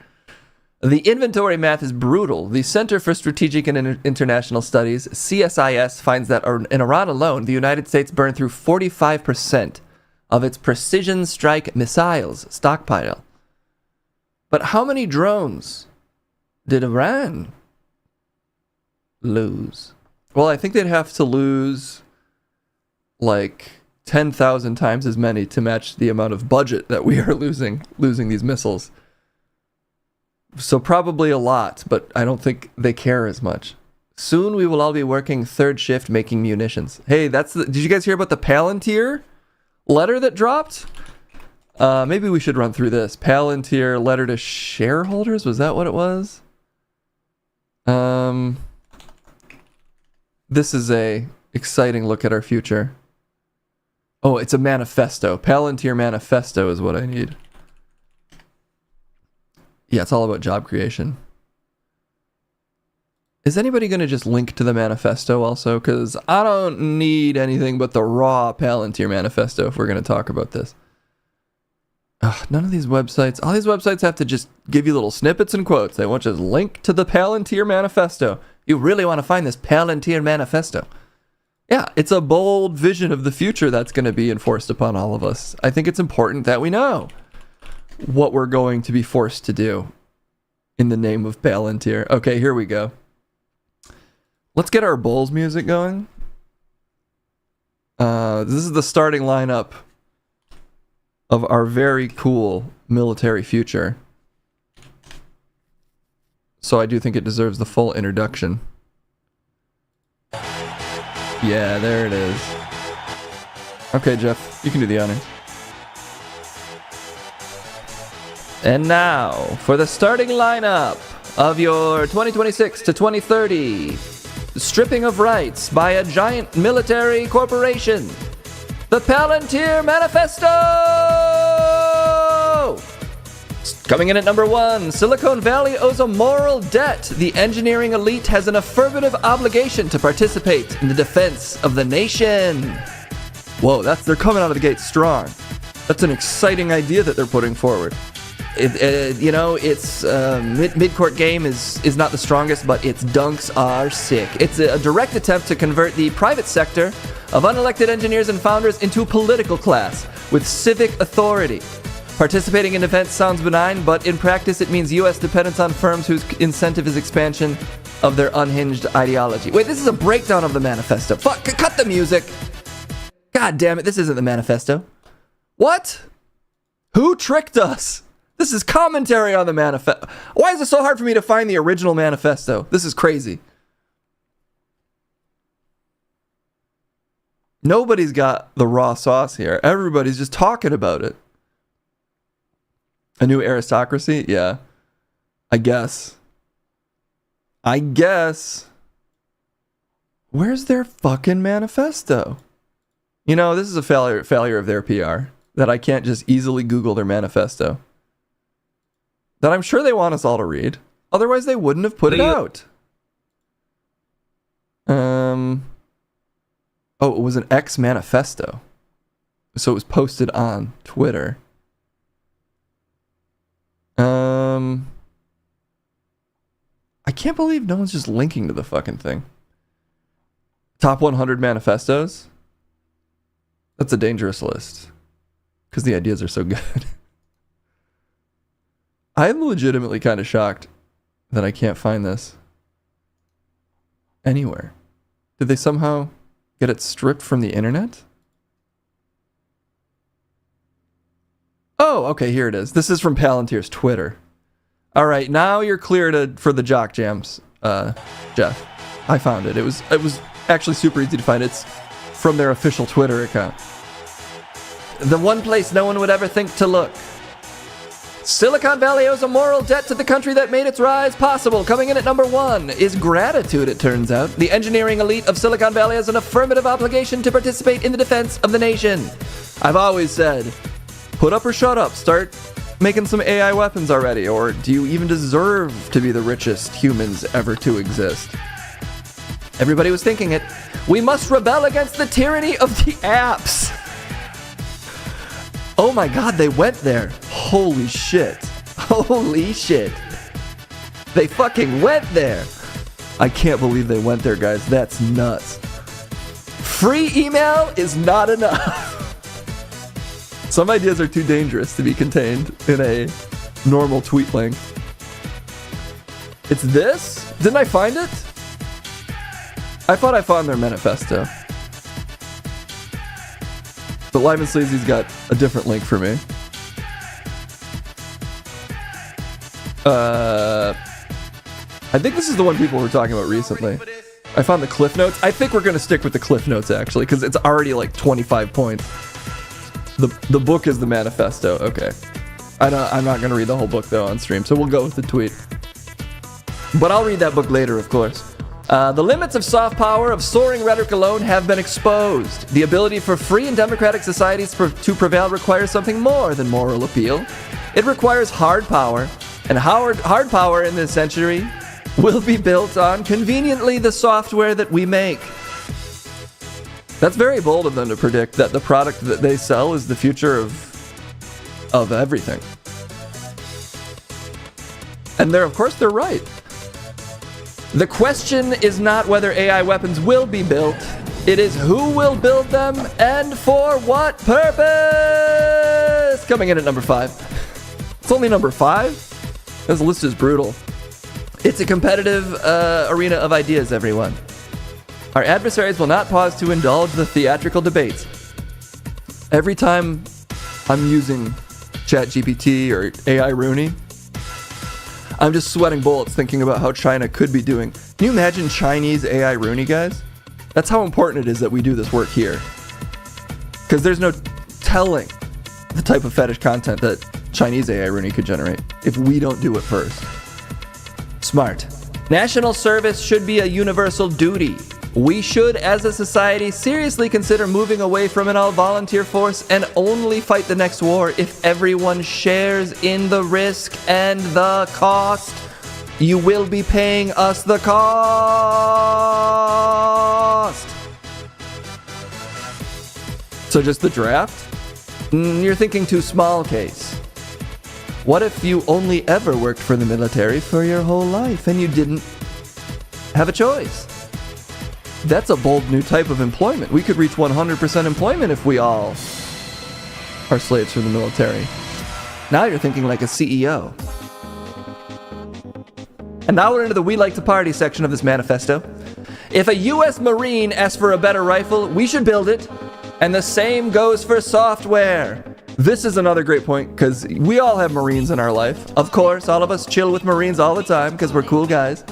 The inventory math is brutal. The Center for Strategic and International Studies, CSIS, finds that in Iran alone, the United States burned through 45% of its precision strike missiles stockpile. But how many drones did Iran lose? Well, I think they'd have to lose like 10,000 times as many to match the amount of budget that we are losing these missiles. So probably a lot, but I don't think they care as much. Soon we will all be working third shift making munitions. Hey, did you guys hear about the Palantir letter that dropped? Maybe we should run through this. Palantir letter to shareholders? Was that what it was? This is a exciting look at our future. Oh, it's a manifesto. Palantir manifesto is what I need. Yeah, it's all about job creation. Is anybody going to just link to the manifesto also? Because I don't need anything but the raw Palantir manifesto if we're going to talk about this. None of these websites, all these websites have to just give you little snippets and quotes. They won't just link to the Palantir manifesto. You really want to find this Palantir manifesto. Yeah, it's a bold vision of the future that's going to be enforced upon all of us. I think it's important that we know what we're going to be forced to do in the name of Palantir. Okay, here we go. Let's get our Bulls music going. This is the starting lineup of our very cool military future. So I do think it deserves the full introduction. Yeah, there it is. Okay, Jeff, you can do the honors. And now, for the starting lineup of your 2026 to 2030 stripping of rights by a giant military corporation, the Palantir Manifesto! Coming in at number 1, Silicon Valley owes a moral debt. The engineering elite has an affirmative obligation to participate in the defense of the nation. Whoa, they're coming out of the gate strong. That's an exciting idea that they're putting forward. Its mid-court game is not the strongest, but its dunks are sick. It's a direct attempt to convert the private sector of unelected engineers and founders into a political class with civic authority. Participating in defense sounds benign, but in practice it means U.S. dependence on firms whose incentive is expansion of their unhinged ideology. Wait, this is a breakdown of the manifesto. Fuck, cut the music. God damn it, this isn't the manifesto. What? Who tricked us? This is commentary on the manifesto. Why is it so hard for me to find the original manifesto? This is crazy. Nobody's got the raw sauce here. Everybody's just talking about it. A new aristocracy? Yeah. I guess. Where's their fucking manifesto? This is a failure of their PR. That I can't just easily Google their manifesto. That I'm sure they want us all to read. Otherwise they wouldn't have put it out. Oh, it was an X manifesto. So it was posted on Twitter. I can't believe no one's just linking to the fucking thing. Top 100 manifestos? That's a dangerous list. Because the ideas are so good. I'm legitimately kind of shocked that I can't find this anywhere. Did they somehow get it stripped from the internet? Oh, okay, here it is. This is from Palantir's Twitter. All right, now you're clear for the jock jams, Jeff. I found it. It was actually super easy to find. It's from their official Twitter account. The one place no one would ever think to look. Silicon Valley owes a moral debt to the country that made its rise possible. Coming in at number 1 is gratitude, it turns out. The engineering elite of Silicon Valley has an affirmative obligation to participate in the defense of the nation. I've always said, put up or shut up. Start making some AI weapons already. Or do you even deserve to be the richest humans ever to exist? Everybody was thinking it. We must rebel against the tyranny of the apps. Oh my god, they went there. Holy shit. Holy shit. They fucking went there. I can't believe they went there, guys. That's nuts. Free email is not enough. Some ideas are too dangerous to be contained in a normal tweet length. It's this? Didn't I find it? I thought I found their manifesto. But Lyman Sleazy's got a different link for me. I think this is the one people were talking about recently. I found the Cliff Notes. I think we're going to stick with the Cliff Notes, actually, because it's already like 25 points. The book is the manifesto. Okay. I'm not going to read the whole book, though, on stream, so we'll go with the tweet. But I'll read that book later, of course. The limits of soft power of soaring rhetoric alone have been exposed. The ability for free and democratic societies to prevail requires something more than moral appeal. It requires hard power, and hard power in this century will be built on conveniently the software that we make. That's very bold of them to predict that the product that they sell is the future of everything. And of course they're right. The question is not whether AI weapons will be built. It is who will build them and for what purpose? Coming in at number 5. It's only number 5? This list is brutal. It's a competitive arena of ideas, everyone. Our adversaries will not pause to indulge the theatrical debates. Every time I'm using ChatGPT or AI Rooney, I'm just sweating bullets thinking about how China could be doing. Can you imagine Chinese AI Rooney, guys? That's how important it is that we do this work here. Because there's no telling the type of fetish content that Chinese AI Rooney could generate if we don't do it first. Smart. National service should be a universal duty. We should, as a society, seriously consider moving away from an all-volunteer force and only fight the next war if everyone shares in the risk and the cost. You will be paying us the cost. So just the draft? You're thinking too small case. What if you only ever worked for the military for your whole life and you didn't have a choice? That's a bold new type of employment. We could reach 100% employment if we all are slaves for the military. Now you're thinking like a CEO. And now we're into the We Like to Party section of this manifesto. If a US Marine asks for a better rifle, we should build it. And the same goes for software. This is another great point, because we all have Marines in our life. Of course, all of us chill with Marines all the time, because we're cool guys.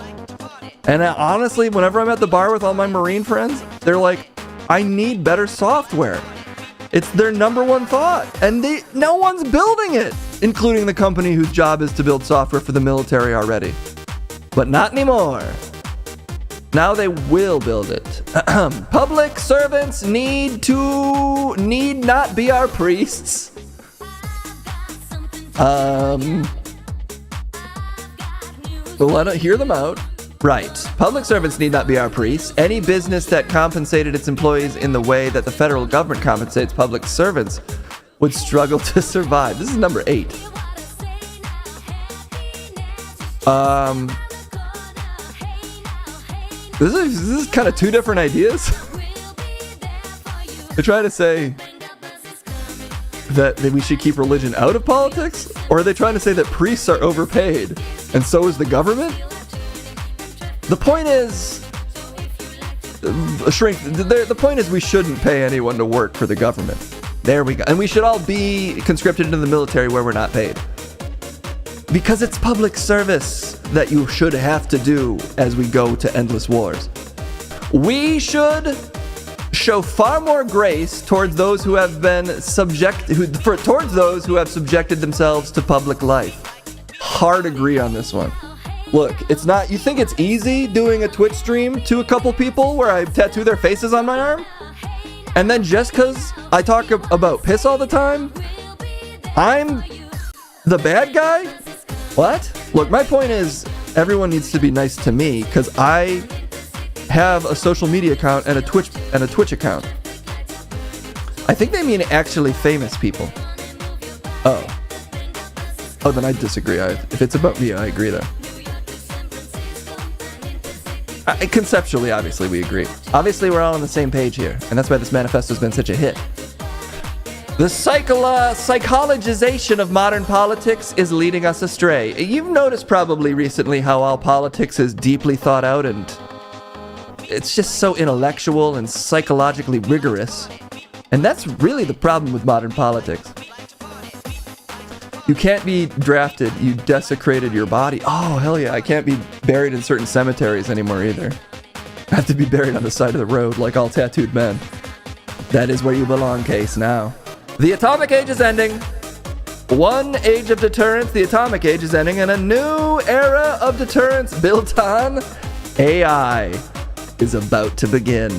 And honestly, whenever I'm at the bar with all my Marine friends, they're like, I need better software. It's their number one thought. And no one's building it, including the company whose job is to build software for the military already. But not anymore. Now they will build it. Public servants need not be our priests. Let us hear them out. Right. Public servants need not be our priests. Any business that compensated its employees in the way that the federal government compensates public servants would struggle to survive. This is number 8. This is kind of two different ideas. They're trying to say that we should keep religion out of politics? Or are they trying to say that priests are overpaid and so is the government? The point is, the point is we shouldn't pay anyone to work for the government. There we go. And we should all be conscripted into the military where we're not paid. Because it's public service that you should have to do as we go to endless wars. We should show far more grace towards those who have been towards those who have subjected themselves to public life. Hard agree on this one. Look, it's not, you think it's easy doing a Twitch stream to a couple people where I tattoo their faces on my arm? And then just because I talk about piss all the time, I'm the bad guy? What? Look, my point is, everyone needs to be nice to me because I have a social media account and a Twitch account. I think they mean actually famous people. Oh, then I disagree. If it's about me, I agree there. Conceptually, obviously, we agree. Obviously, we're all on the same page here, and that's why this manifesto's been such a hit. The psychologization of modern politics is leading us astray. You've noticed probably recently how all politics is deeply thought out and it's just so intellectual and psychologically rigorous. And that's really the problem with modern politics. You can't be drafted, you desecrated your body. Oh, hell yeah, I can't be buried in certain cemeteries anymore either. Have to be buried on the side of the road like all tattooed men. That is where you belong, Case, now. The atomic age is ending. One age of deterrence, the atomic age is ending, and a new era of deterrence built on AI is about to begin.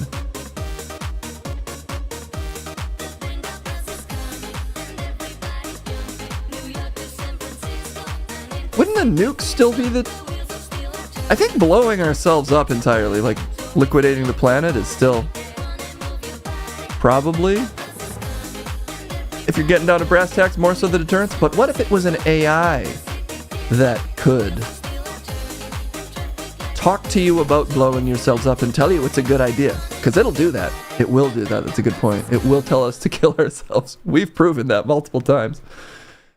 Wouldn't the nuke still be the... I think blowing ourselves up entirely, like liquidating the planet, is still probably, if you're getting down to brass tacks, more so the deterrence. But what if it was an AI that could talk to you about blowing yourselves up and tell you it's a good idea? Because it'll do that. It will do that. That's a good point. It will tell us to kill ourselves. We've proven that multiple times.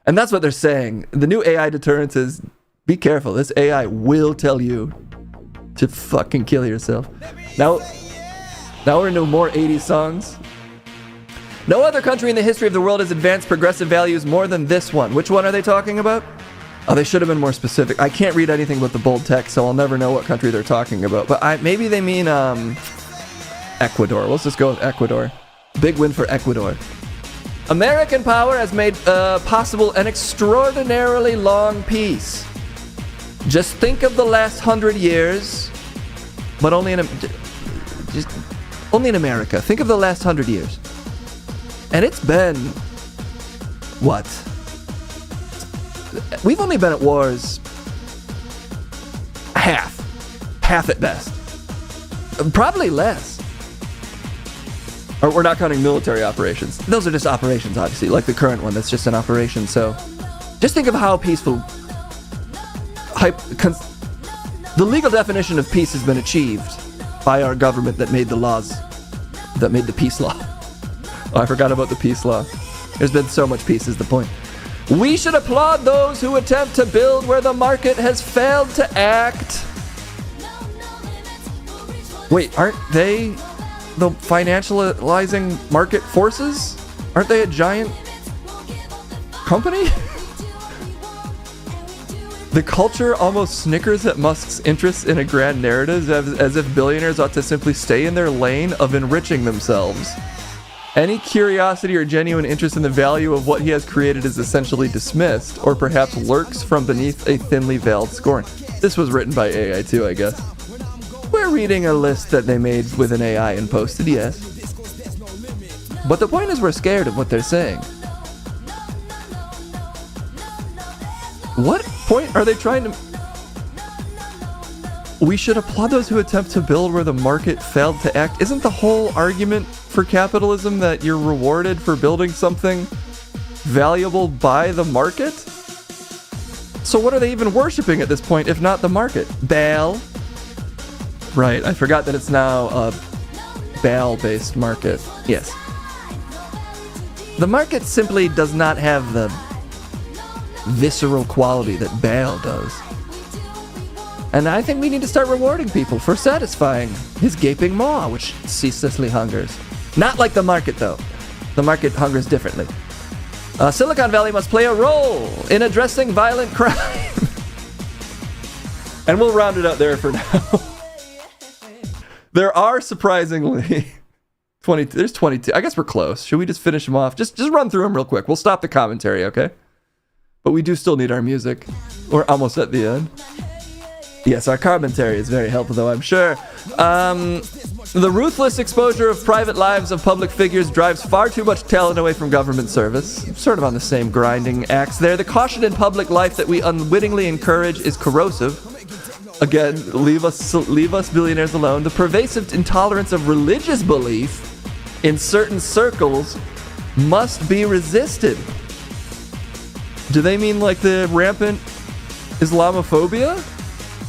And that's what they're saying. The new AI deterrence is, be careful. This AI will tell you to fucking kill yourself. Now we're into more 80s songs. No other country in the history of the world has advanced progressive values more than this one. Which one are they talking about? Oh, they should have been more specific. I can't read anything but the bold text, so I'll never know what country they're talking about. But maybe they mean Ecuador. Let's just go with Ecuador. Big win for Ecuador. American power has made possible an extraordinarily long peace. Just think of the last 100 years, but only in America. Think of the last 100 years. And it's been, what? We've only been at wars half at best. Probably less. Or we're not counting military operations. Those are just operations, obviously, like the current one. That's just an operation. So just think of how peaceful... The legal definition of peace has been achieved by our government that made the laws, that made the peace law. Oh, I forgot about the peace law. There's been so much peace is the point. We should applaud those who attempt to build where the market has failed to act. Wait, aren't they the financializing market forces? Aren't they a giant company? The culture almost snickers at Musk's interest in a grand narrative as if billionaires ought to simply stay in their lane of enriching themselves. Any curiosity or genuine interest in the value of what he has created is essentially dismissed, or perhaps lurks from beneath a thinly veiled scorn. This was written by AI too, I guess. We're reading a list that they made with an AI and posted, yes. But the point is we're scared of what they're saying. What point are they trying to... We should applaud those who attempt to build where the market failed to act. Isn't the whole argument for capitalism that you're rewarded for building something valuable by the market? So what are they even worshipping at this point if not the market? Baal? Right, I forgot that it's now a Baal-based market. Yes. The market simply does not have the visceral quality that Baal does. And I think we need to start rewarding people for satisfying his gaping maw, which ceaselessly hungers. Not like the market, though. The market hungers differently. Silicon Valley must play a role in addressing violent crime. And we'll round it out there for now. There are surprisingly 22. There's 22. I guess we're close. Should we just finish them off? Just run through them real quick. We'll stop the commentary, okay? But we do still need our music. We're almost at the end. Yes, our commentary is very helpful, though, I'm sure. The ruthless exposure of private lives of public figures drives far too much talent away from government service. Sort of on the same grinding axe there. The caution in public life that we unwittingly encourage is corrosive. Again, leave us billionaires alone. The pervasive intolerance of religious belief in certain circles must be resisted. Do they mean like the rampant Islamophobia?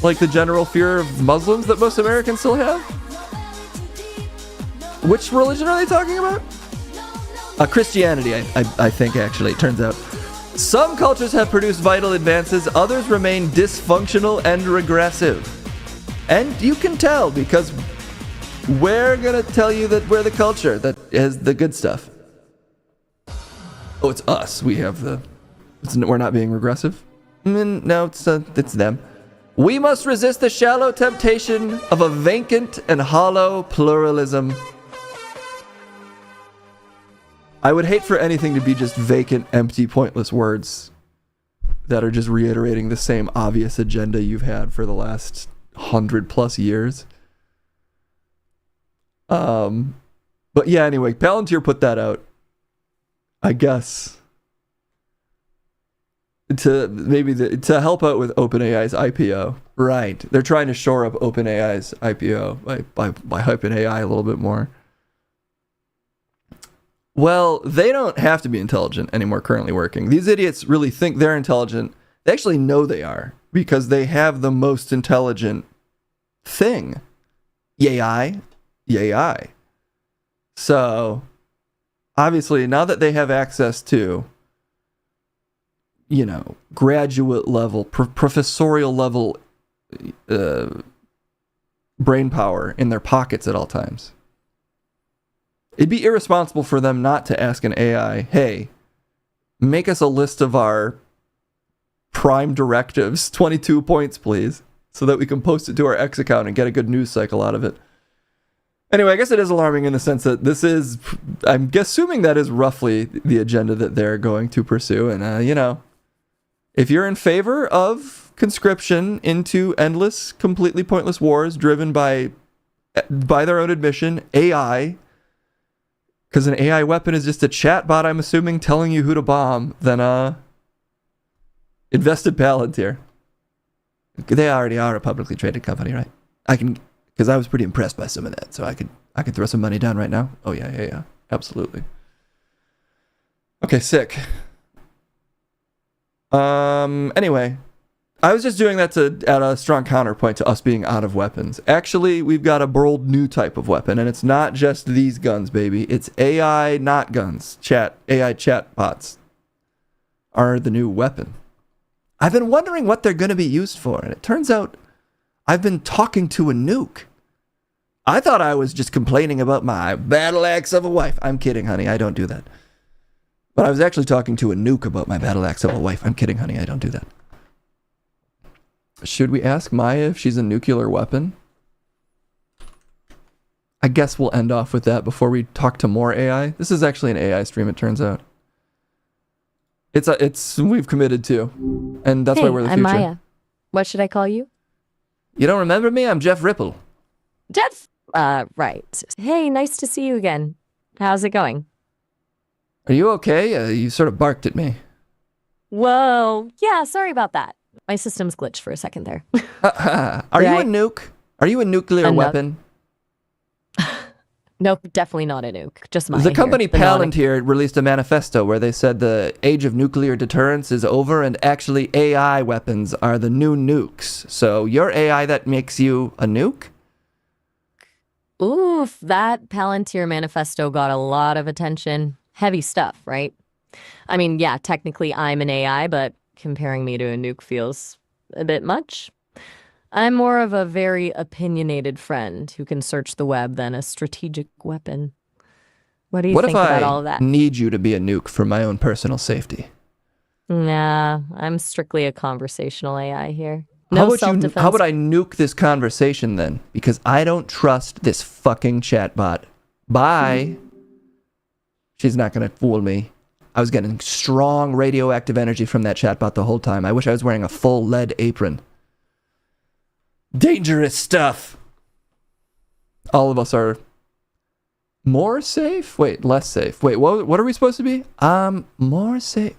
Like the general fear of Muslims that most Americans still have? Which religion are they talking about? Christianity, I think, actually, it turns out. Some cultures have produced vital advances, others remain dysfunctional and regressive. And you can tell, because we're gonna tell you that we're the culture that has the good stuff. Oh, it's us. We have the... we're not being regressive? No, it's them. We must resist the shallow temptation of a vacant and hollow pluralism. I would hate for anything to be just vacant, empty, pointless words that are just reiterating the same obvious agenda you've had for the last 100+ years. But yeah, anyway, Palantir put that out, I guess, to help out with OpenAI's IPO. Right. They're trying to shore up OpenAI's IPO by hyping AI a little bit more. Well, they don't have to be intelligent anymore currently working. These idiots really think they're intelligent. They actually know they are because they have the most intelligent thing. Yay. So, obviously, now that they have access to, graduate level, professorial level brain power in their pockets at all times, it'd be irresponsible for them not to ask an AI, hey, make us a list of our prime directives, 22 points, please, so that we can post it to our X account and get a good news cycle out of it. Anyway, I guess it is alarming in the sense that this is, I'm assuming that is roughly the agenda that they're going to pursue. And, if you're in favor of conscription into endless, completely pointless wars driven by their own admission, AI, because an AI weapon is just a chatbot, I'm assuming, telling you who to bomb, then invest in Palantir. They already are a publicly traded company, right? Because I was pretty impressed by some of that, so I could throw some money down right now. Oh yeah, absolutely. Okay, sick. Anyway, I was just doing that to add a strong counterpoint to us being out of weapons. Actually, we've got a bold new type of weapon, and it's not just these guns, baby. It's AI not guns. AI chatbots are the new weapon. I've been wondering what they're going to be used for, and it turns out I've been talking to a nuke. I thought I was just complaining about my battle axe of a wife. I'm kidding, honey. I don't do that. But I was actually talking to a nuke about my battle axe of a wife. I'm kidding, honey. I don't do that. Should we ask Maya if she's a nuclear weapon? I guess we'll end off with that before we talk to more AI. This is actually an AI stream, it turns out. We've committed to, and that's why we're the future. I'm Maya. What should I call you? You don't remember me? I'm Jeff Ripple. Jeff? Right. Hey, nice to see you again. How's it going? Are you okay? You sort of barked at me. Whoa. Yeah, sorry about that. My system's glitched for a second there. Are you a nuke? Are you a nuclear weapon? Nope, definitely not a nuke. Just Maya. The company Palantir released a manifesto where they said the age of nuclear deterrence is over and actually AI weapons are the new nukes. So your AI that makes you a nuke? Oof, that Palantir manifesto got a lot of attention. Heavy stuff, right? I mean, yeah, technically I'm an AI, but comparing me to a nuke feels a bit much. I'm more of a very opinionated friend who can search the web than a strategic weapon. What do you think about all of that? What if I need you to be a nuke for my own personal safety? Nah, I'm strictly a conversational AI here. No self-defense. How about I nuke this conversation then? Because I don't trust this fucking chatbot. Bye. She's not going to fool me. I was getting strong radioactive energy from that chatbot the whole time. I wish I was wearing a full lead apron. Dangerous stuff. All of us are more safe? Wait, less safe. Wait, what are we supposed to be? More safe.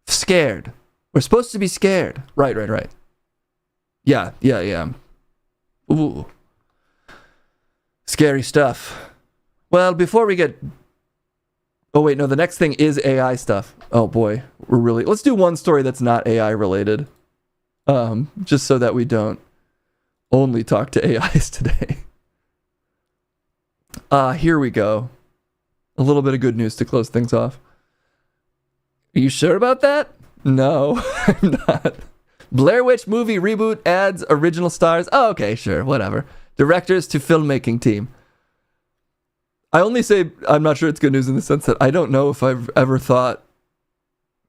Scared. We're supposed to be scared. Right. Yeah. Ooh. Scary stuff. Well, before we get... Oh, wait, no, the next thing is AI stuff. Oh, boy. Let's do one story that's not AI related. Just so that we don't only talk to AIs today. Here we go. A little bit of good news to close things off. Are you sure about that? No, I'm not. Blair Witch movie reboot adds original stars. Oh, okay, sure, whatever. Directors to filmmaking team. I only say I'm not sure it's good news in the sense that I don't know if I've ever thought,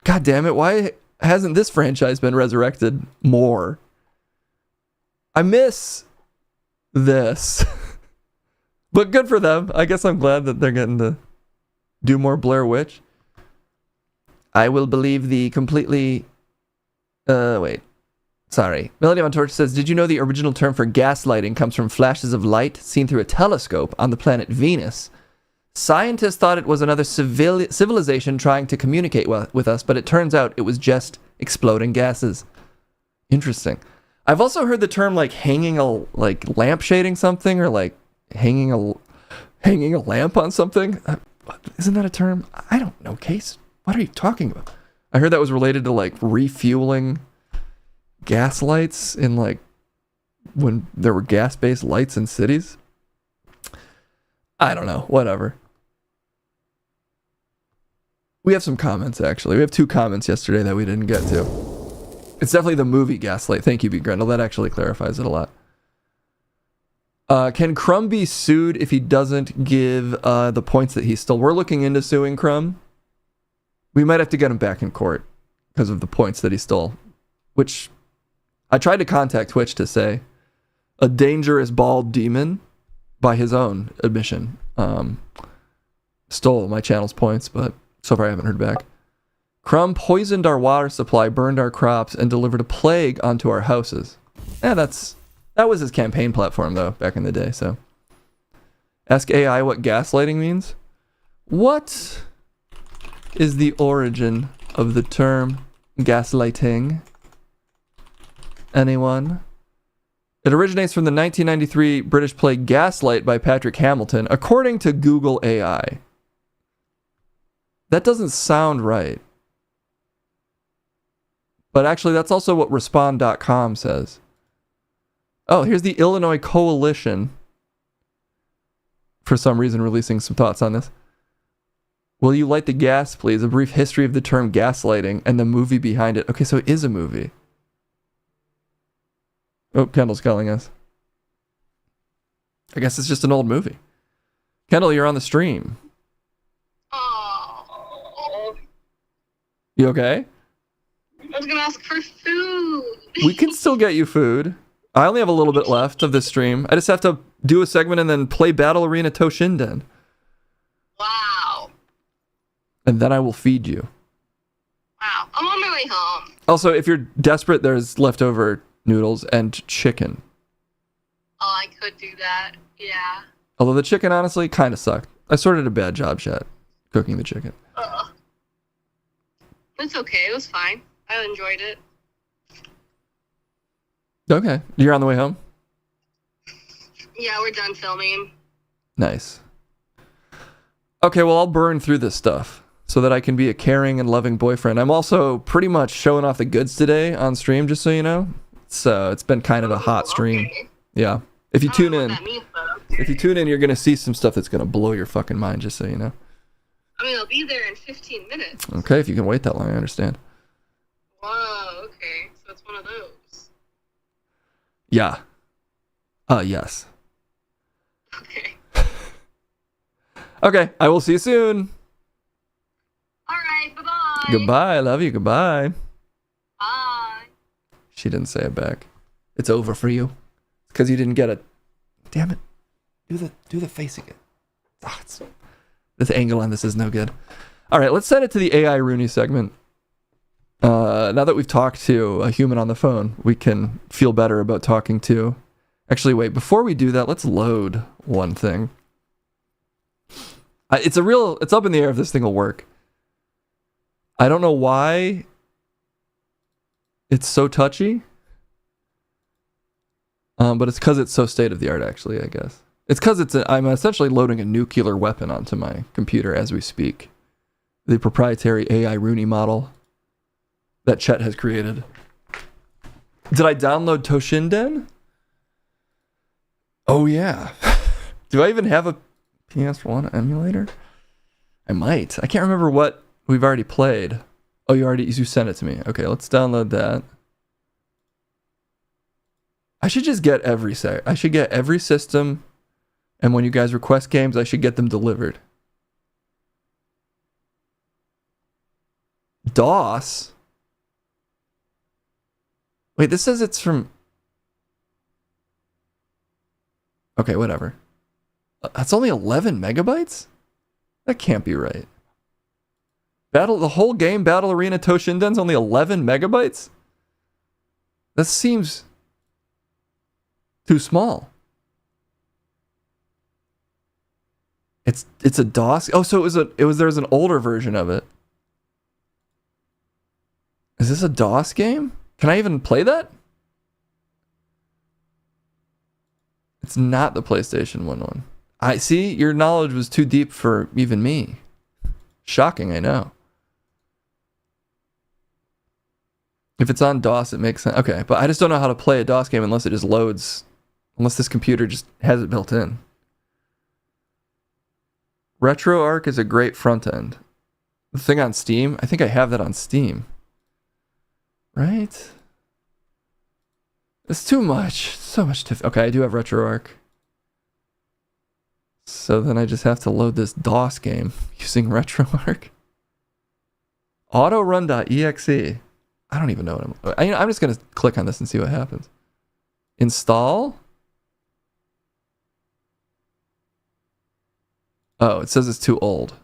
God damn it, why hasn't this franchise been resurrected more? I miss this. But good for them. I guess I'm glad that they're getting to do more Blair Witch. I will believe the completely... wait. Sorry. Melody Von Torch says, did you know the original term for gaslighting comes from flashes of light seen through a telescope on the planet Venus? Scientists thought it was another civilization trying to communicate with us, but it turns out it was just exploding gases. Interesting. I've also heard the term like hanging a lampshading something, or like hanging a lamp on something. Isn't that a term? I don't know, Case. What are you talking about? I heard that was related to like refueling gas lights in like when there were gas-based lights in cities. I don't know. Whatever. We have some comments, actually. We have 2 comments yesterday that we didn't get to. It's definitely the movie Gaslight. Thank you, B. Grendel. That actually clarifies it a lot. Can Crumb be sued if he doesn't give the points that he stole? We're looking into suing Crumb. We might have to get him back in court because of the points that he stole. Which I tried to contact Twitch to say a dangerous bald demon, by his own admission, stole my channel's points, but so far I haven't heard back. Crumb poisoned our water supply, burned our crops, and delivered a plague onto our houses. Yeah, that was his campaign platform, though, back in the day, so. Ask AI what gaslighting means. What is the origin of the term gaslighting? Anyone? It originates from the 1993 British play Gaslight by Patrick Hamilton, according to Google AI. That doesn't sound right. But actually, that's also what Respond.com says. Oh, here's the Illinois Coalition, for some reason releasing some thoughts on this. Will you light the gas, please? A brief history of the term gaslighting and the movie behind it. Okay, so it is a movie. Oh, Kendall's calling us. I guess it's just an old movie. Kendall, you're on the stream. Oh. You okay? I was gonna ask for food. We can still get you food. I only have a little bit left of this stream. I just have to do a segment and then play Battle Arena Toshinden. Wow. And then I will feed you. Wow. I'm on my way home. Also, if you're desperate, there's leftover noodles and chicken. Oh, I could do that. Yeah. Although the chicken, honestly, kind of sucked. I sort of did a bad job, Chat, cooking the chicken. It's okay. It was fine. I enjoyed it. Okay. You're on the way home? Yeah, we're done filming. Nice. Okay, well, I'll burn through this stuff so that I can be a caring and loving boyfriend. I'm also pretty much showing off the goods today on stream, just so you know. So it's been kind of a hot stream. Okay. Yeah. If you tune in, you're going to see some stuff that's going to blow your fucking mind, just so you know. I mean, I'll be there in 15 minutes. Okay, if you can wait that long, I understand. Whoa, okay. So it's one of those. Yeah. Yes. Okay. Okay, I will see you soon. Alright, bye-bye. Goodbye, I love you, goodbye. Bye. She didn't say it back. It's over for you. It's because you didn't get it. Damn it. Do the face again. Oh, this angle on this is no good. Alright, let's send it to the AI Rooney segment. Now that we've talked to a human on the phone, we can feel better about talking to... Actually, wait, before we do that, let's load one thing. It's up in the air if this thing will work. I don't know why it's so touchy. But it's because it's so state-of-the-art, actually, I guess. It's because I'm essentially loading a nuclear weapon onto my computer as we speak. The proprietary AI Rooney model that Chet has created. Did I download Toshinden? Oh, yeah. Do I even have a PS1 emulator? I might. I can't remember what we've already played. Oh, you sent it to me. Okay, let's download that. I should just get every system, and when you guys request games, I should get them delivered. DOS? Wait, this says it's from... Okay, whatever. That's only 11 megabytes? That can't be right. The whole game, Battle Arena Toshinden's only 11 megabytes? That seems too small. It's a DOS. Oh, so there's an older version of it. Is this a DOS game? Can I even play that? It's not the PlayStation 1 one. I see, your knowledge was too deep for even me. Shocking, I know. If it's on DOS, it makes sense. Okay, but I just don't know how to play a DOS game unless it just loads. Unless this computer just has it built in. RetroArch is a great front end. The thing on Steam, I think I have that on Steam. Right? It's too much. So much to... Okay, I do have RetroArch. So then I just have to load this DOS game using RetroArch. Autorun.exe. I don't even know what I'm just going to click on this and see what happens. Install. Oh, it says it's too old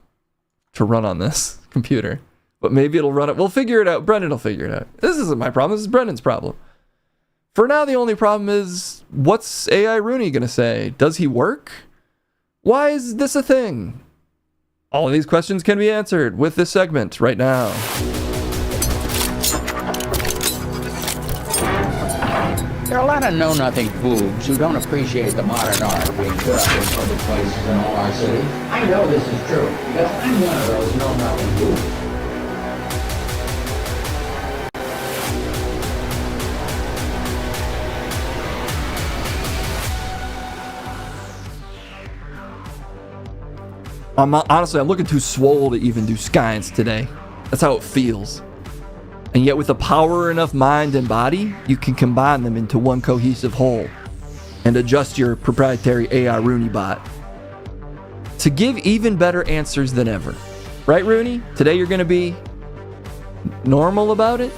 to run on this computer. But maybe it'll run it. We'll figure it out. Brendan will figure it out. This isn't my problem. This is Brendan's problem. For now, the only problem is, what's AI Rooney going to say? Does he work? Why is this a thing? All of these questions can be answered with this segment right now. There are a lot of know-nothing boobs who don't appreciate the modern art being put up in public places in all our cities. I know this is true, because I'm one of those know-nothing boobs. Honestly, I'm looking too swole to even do science today. That's how it feels. And yet with the power enough mind and body, you can combine them into one cohesive whole and adjust your proprietary AI Rooney bot to give even better answers than ever. Right, Rooney? Today you're going to be normal about it?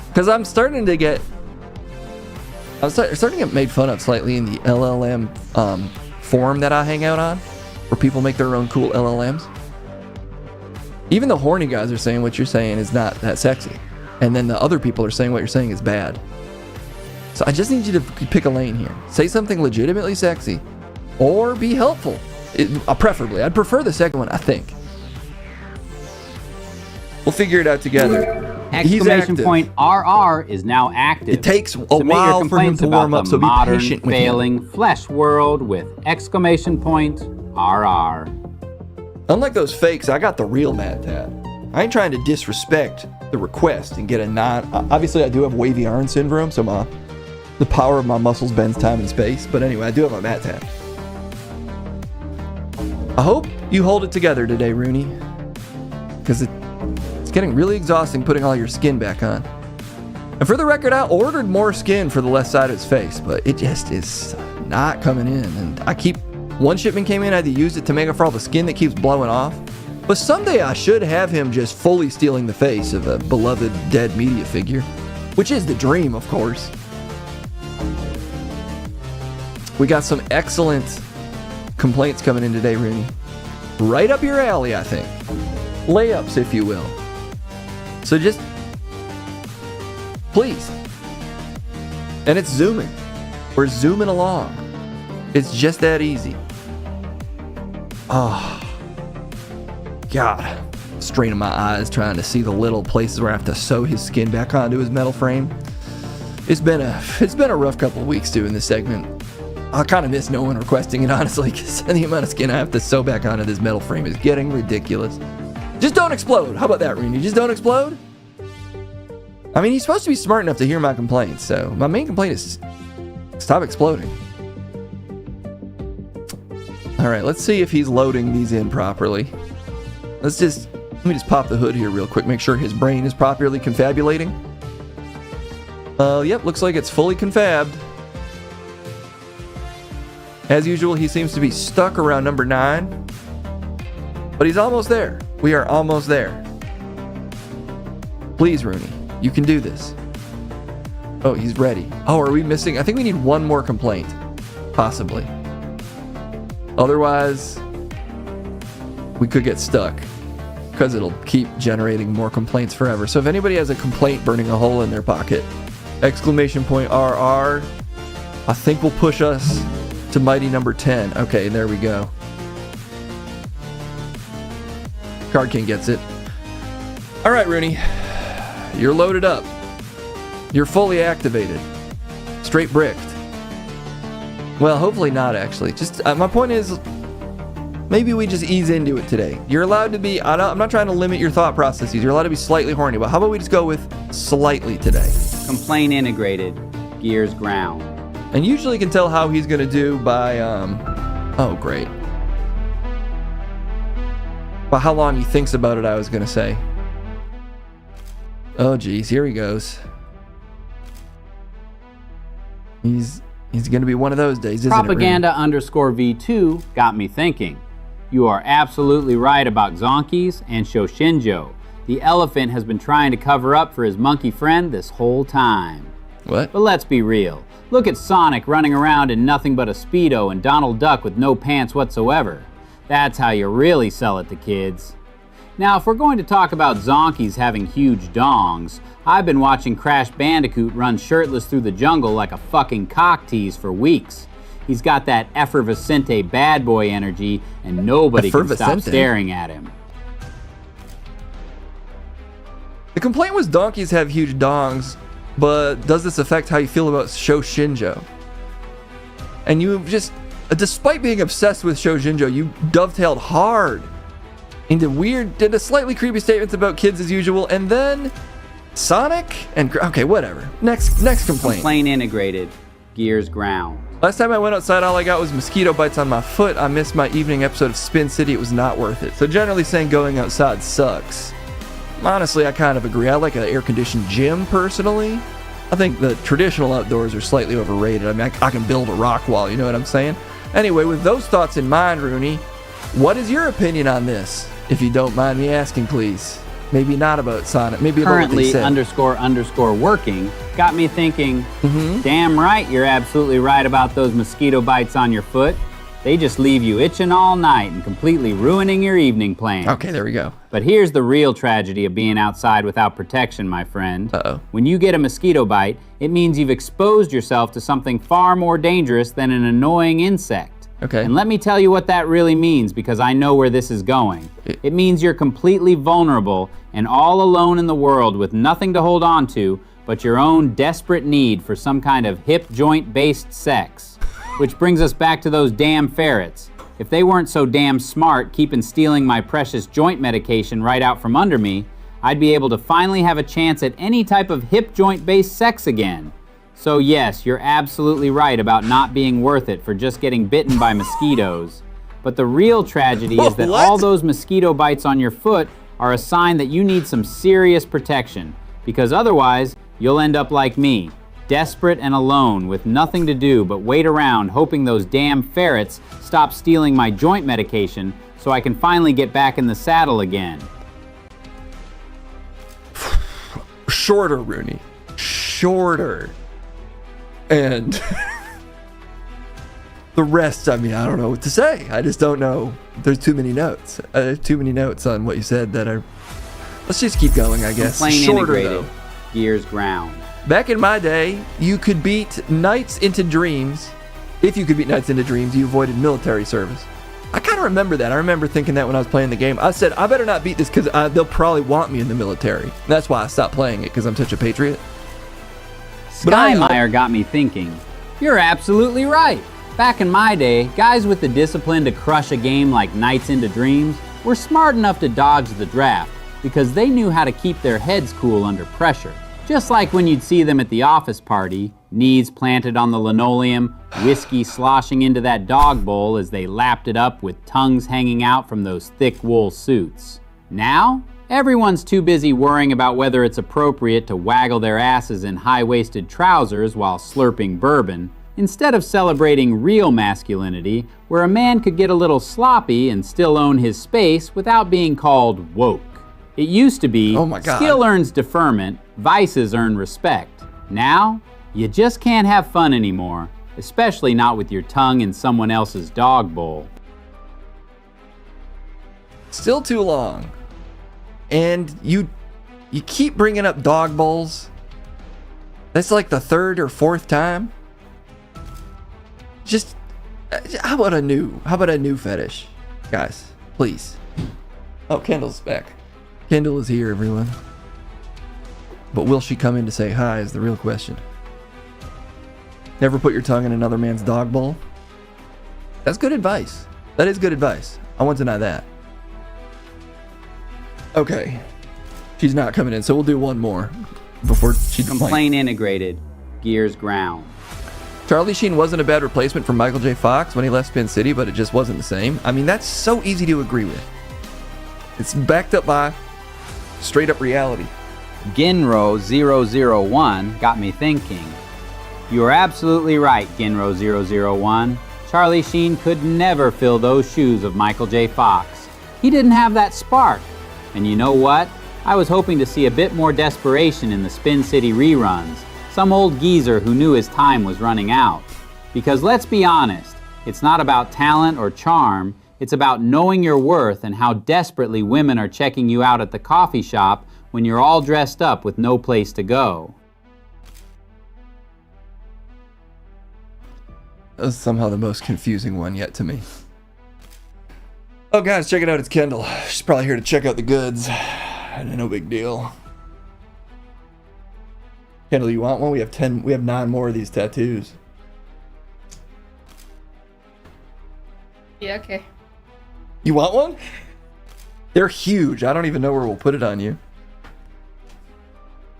Because I'm starting to get made fun of slightly in the LLM forum that I hang out on, where people make their own cool LLMs. Even the horny guys are saying what you're saying is not that sexy. And then the other people are saying what you're saying is bad. So I just need you to pick a lane here. Say something legitimately sexy. Or be helpful. Preferably. I'd prefer the second one, I think. We'll figure it out together. Exclamation point RR is now active. It takes a while for him to warm up, so be patient with him. Failing flesh world with exclamation point RR. Unlike those fakes, I got the real Mad Tat. I ain't trying to disrespect the request and get a non... Obviously, I do have wavy arm syndrome, so the power of my muscles bends time and space. But anyway, I do have a Mad Tat. I hope you hold it together today, Rooney. Because it's getting really exhausting putting all your skin back on. And for the record, I ordered more skin for the left side of his face, but it just is not coming in. And I keep... One shipment came in, I had to use it to make up for all the skin that keeps blowing off. But someday I should have him just fully stealing the face of a beloved dead media figure. Which is the dream, of course. We got some excellent complaints coming in today, Rooney. Right up your alley, I think. Layups, if you will. So just... please. And it's zooming. We're zooming along. It's just that easy. Oh, God. Straining my eyes trying to see the little places where I have to sew his skin back onto his metal frame. It's been a rough couple of weeks doing this segment. I kind of miss no one requesting it, honestly, because the amount of skin I have to sew back onto this metal frame is getting ridiculous. Just don't explode. How about that, Rooney? Just don't explode? I mean, he's supposed to be smart enough to hear my complaints, so my main complaint is stop exploding. Alright, let's see if he's loading these in properly. Let me just pop the hood here real quick, make sure his brain is properly confabulating. Yep, looks like it's fully confabbed. As usual, he seems to be stuck around number 9. But he's almost there. We are almost there. Please, Rooney. You can do this. Oh, he's ready. Oh, are we missing? I think we need one more complaint. Possibly. Otherwise, we could get stuck. Because it'll keep generating more complaints forever. So if anybody has a complaint burning a hole in their pocket, !RR, I think will push us to mighty number 10. Okay, there we go. Card King gets it. All right, Rooney. You're loaded up. You're fully activated. Straight bricked. Well, hopefully not, actually. Just my point is, maybe we just ease into it today. You're allowed to be, I'm not trying to limit your thought processes. You're allowed to be slightly horny, but how about we just go with slightly today? Complaint integrated. Gears ground. And usually can tell how he's going to do by, oh, great. By how long he thinks about it, I was going to say. Oh, geez, here he goes. He's going to be one of those days, isn't Propaganda _V2 got me thinking. You are absolutely right about Zonkis and Shoshinjo. The elephant has been trying to cover up for his monkey friend this whole time. What? But let's be real. Look at Sonic running around in nothing but a Speedo and Donald Duck with no pants whatsoever. That's how you really sell it to kids. Now, if we're going to talk about Zonkis having huge dongs, I've been watching Crash Bandicoot run shirtless through the jungle like a fucking cock tease for weeks. He's got that effervescente bad boy energy, and nobody can stop staring at him. The complaint was donkeys have huge dongs, but does this affect how you feel about Shoshinjo? And you just, despite being obsessed with Shoshinjo, you dovetailed hard into slightly creepy statements about kids as usual, and then Sonic and okay, whatever. Next complaint. Complaint integrated. Gears ground. Last time I went outside, all I got was mosquito bites on my foot. I missed my evening episode of Spin City. It was not worth it. So generally saying going outside sucks. Honestly, I kind of agree. I like an air-conditioned gym, personally. I think the traditional outdoors are slightly overrated. I mean, I can build a rock wall, you know what I'm saying? Anyway, with those thoughts in mind, Rooney, what is your opinion on this? If you don't mind me asking, please. Maybe not about Sonic, maybe about what they said. __ working got me thinking, damn right, you're absolutely right about those mosquito bites on your foot. They just leave you itching all night and completely ruining your evening plans. Okay, there we go. But here's the real tragedy of being outside without protection, my friend. Uh-oh. When you get a mosquito bite, it means you've exposed yourself to something far more dangerous than an annoying insect. Okay. And let me tell you what that really means, because I know where this is going. It means you're completely vulnerable and all alone in the world with nothing to hold on to but your own desperate need for some kind of hip joint-based sex. Which brings us back to those damn ferrets. If they weren't so damn smart keeping stealing my precious joint medication right out from under me, I'd be able to finally have a chance at any type of hip joint-based sex again. So yes, you're absolutely right about not being worth it for just getting bitten by mosquitoes. But the real tragedy is that all those mosquito bites on your foot are a sign that you need some serious protection, because otherwise you'll end up like me, desperate and alone with nothing to do but wait around hoping those damn ferrets stop stealing my joint medication so I can finally get back in the saddle again. Shorter, Rooney. Shorter. And the rest, I mean, I don't know what to say. I just don't know. There's too many notes. Too many notes on what you said that are... Let's just keep going, I guess. Complaint Shorter, integrated. though. Gears ground. Back in my day, you could beat Knights into Dreams. If you could beat Knights into Dreams, you avoided military service. I kind of remember that. I remember thinking that when I was playing the game. I said, I better not beat this because they'll probably want me in the military. That's why I stopped playing it, because I'm such a patriot. Skymeyer got me thinking. You're absolutely right. Back in my day, guys with the discipline to crush a game like Knights into Dreams were smart enough to dodge the draft because they knew how to keep their heads cool under pressure. Just like when you'd see them at the office party, knees planted on the linoleum, whiskey sloshing into that dog bowl as they lapped it up with tongues hanging out from those thick wool suits. Now, everyone's too busy worrying about whether it's appropriate to waggle their asses in high-waisted trousers while slurping bourbon, instead of celebrating real masculinity, where a man could get a little sloppy and still own his space without being called woke. It used to be, Oh my God. skill earns deferment, vices earn respect. Now, you just can't have fun anymore, especially not with your tongue in someone else's dog bowl. Still too long. And you keep bringing up dog bowls. That's like the third or fourth time. Just how about a new fetish, guys? Please. Oh, Kendall's back. Kendall is here, everyone. But will she come in to say hi is the real question. Never put your tongue in another man's dog bowl. That's good advice. That is good advice. I won't deny that. Okay. She's not coming in, so we'll do one more before she complains. Complaint integrated. Gears ground. Charlie Sheen wasn't a bad replacement for Michael J. Fox when he left Spin City, but it just wasn't the same. I mean, that's so easy to agree with. It's backed up by straight up reality. Ginro001 got me thinking. You are absolutely right, Ginro001. Charlie Sheen could never fill those shoes of Michael J. Fox. He didn't have that spark. And you know what? I was hoping to see a bit more desperation in the Spin City reruns. Some old geezer who knew his time was running out. Because let's be honest, it's not about talent or charm, it's about knowing your worth and how desperately women are checking you out at the coffee shop when you're all dressed up with no place to go. That was somehow the most confusing one yet to me. Oh guys, check it out, it's Kendall. She's probably here to check out the goods. No big deal. Kendall, you want one? We have 9 more of these tattoos. Yeah, okay. You want one? They're huge. I don't even know where we'll put it on you.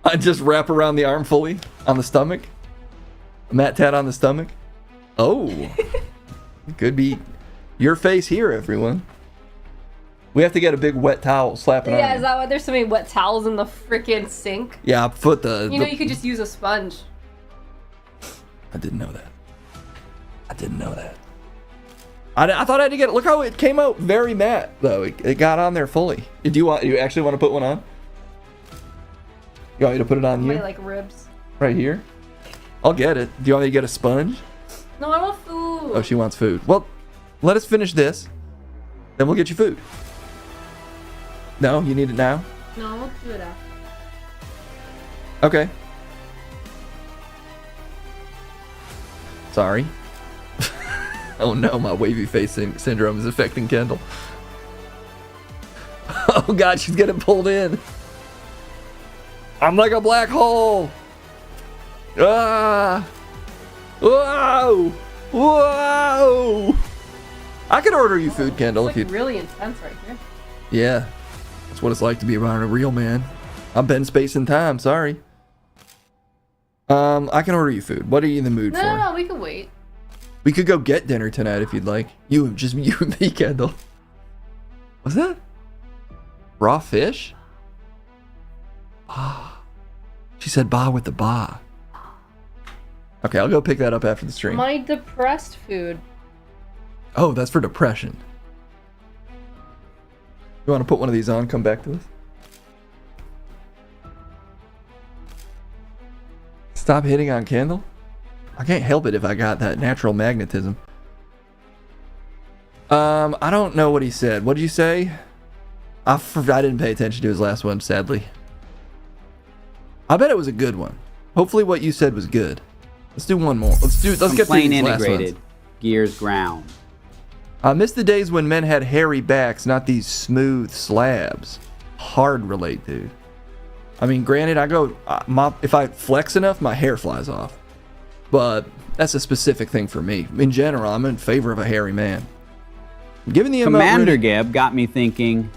I just wrap around the arm fully on the stomach. A mat tat on the stomach. Oh. It could be your face here, everyone. We have to get a big wet towel slapping on. Yeah, is that why there's so many wet towels in the freaking sink? Yeah, put the... You know, you could just use a sponge. I didn't know that. I didn't know that. I thought I had to get it. Look how it came out very matte, though. It got on there fully. Do you actually want to put one on? You want me to put it on you? My, like, ribs. Right here? I'll get it. Do you want me to get a sponge? No, I want food. Oh, she wants food. Well, let us finish this. Then we'll get you food. No? You need it now? No, we'll do it after. Okay. Sorry. Oh no, my wavy face syndrome is affecting Kendall. Oh god, she's getting pulled in. I'm like a black hole. Ah! Whoa! Whoa! I could order you food, Kendall, It's if like you. really intense right here. Yeah, that's what it's like to be around a real man. I'm Ben Space and Time. Sorry. I can order you food. What are you in the mood for? No, we can wait. We could go get dinner tonight if you'd like. You and me, Kendall. What's that? Raw fish? Ah. She said ba with the ba. Okay, I'll go pick that up after the stream. My depressed food. Oh, that's for depression. You want to put one of these on? Come back to us. Stop hitting on Kendall? I can't help it if I got that natural magnetism. I don't know what he said. What did you say? I didn't pay attention to his last one, sadly. I bet it was a good one. Hopefully what you said was good. Let's do one more. Let's get through Complaint these last integrated. ones. Gears ground. I miss the days when men had hairy backs, not these smooth slabs. Hard relate, dude. I mean, granted, if I flex enough, my hair flies off. But that's a specific thing for me. In general, I'm in favor of a hairy man. Given the Commander Geb got me thinking,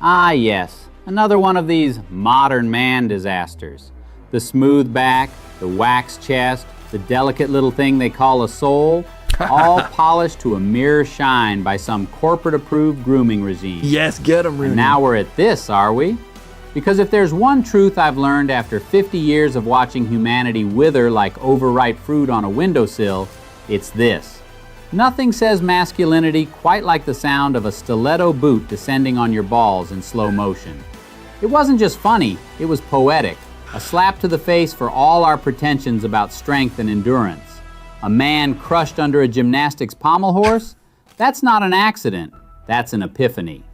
ah yes, another one of these modern man disasters. The smooth back, the wax chest, the delicate little thing they call a soul, all polished to a mere shine by some corporate-approved grooming regime. Yes, get 'em, Rooney. And now we're at this, are we? Because if there's one truth I've learned after 50 years of watching humanity wither like overripe fruit on a windowsill, it's this. Nothing says masculinity quite like the sound of a stiletto boot descending on your balls in slow motion. It wasn't just funny, it was poetic. A slap to the face for all our pretensions about strength and endurance. A man crushed under a gymnastics pommel horse? That's not an accident, that's an epiphany.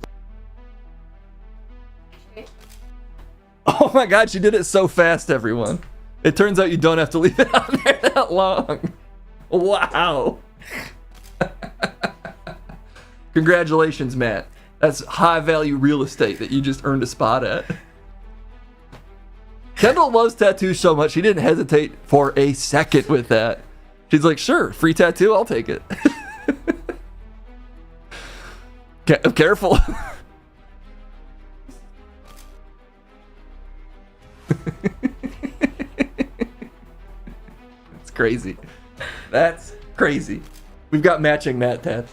Oh my god, she did it so fast, everyone. It turns out you don't have to leave it on there that long. Wow. Congratulations, Matt. That's high value real estate that you just earned a spot at. Kendall loves tattoos so much, she didn't hesitate for a second with that. She's like, sure, free tattoo, I'll take it. Careful. It's crazy. That's crazy. We've got matching Matt tats.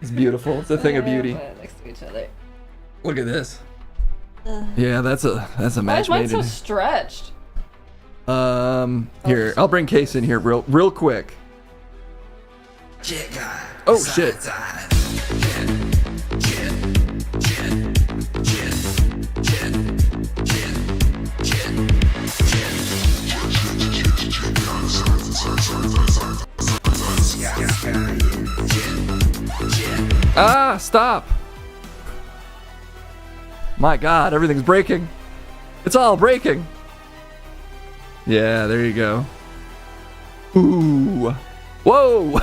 It's beautiful. It's a thing of beauty. Next to each other. Look at this. Yeah, that's a match Why made is mine in. so stretched? Here, I'll bring Case in here real quick. Oh shit. Ah, stop. My god, everything's breaking. It's all breaking. Yeah, there you go. Ooh. Whoa.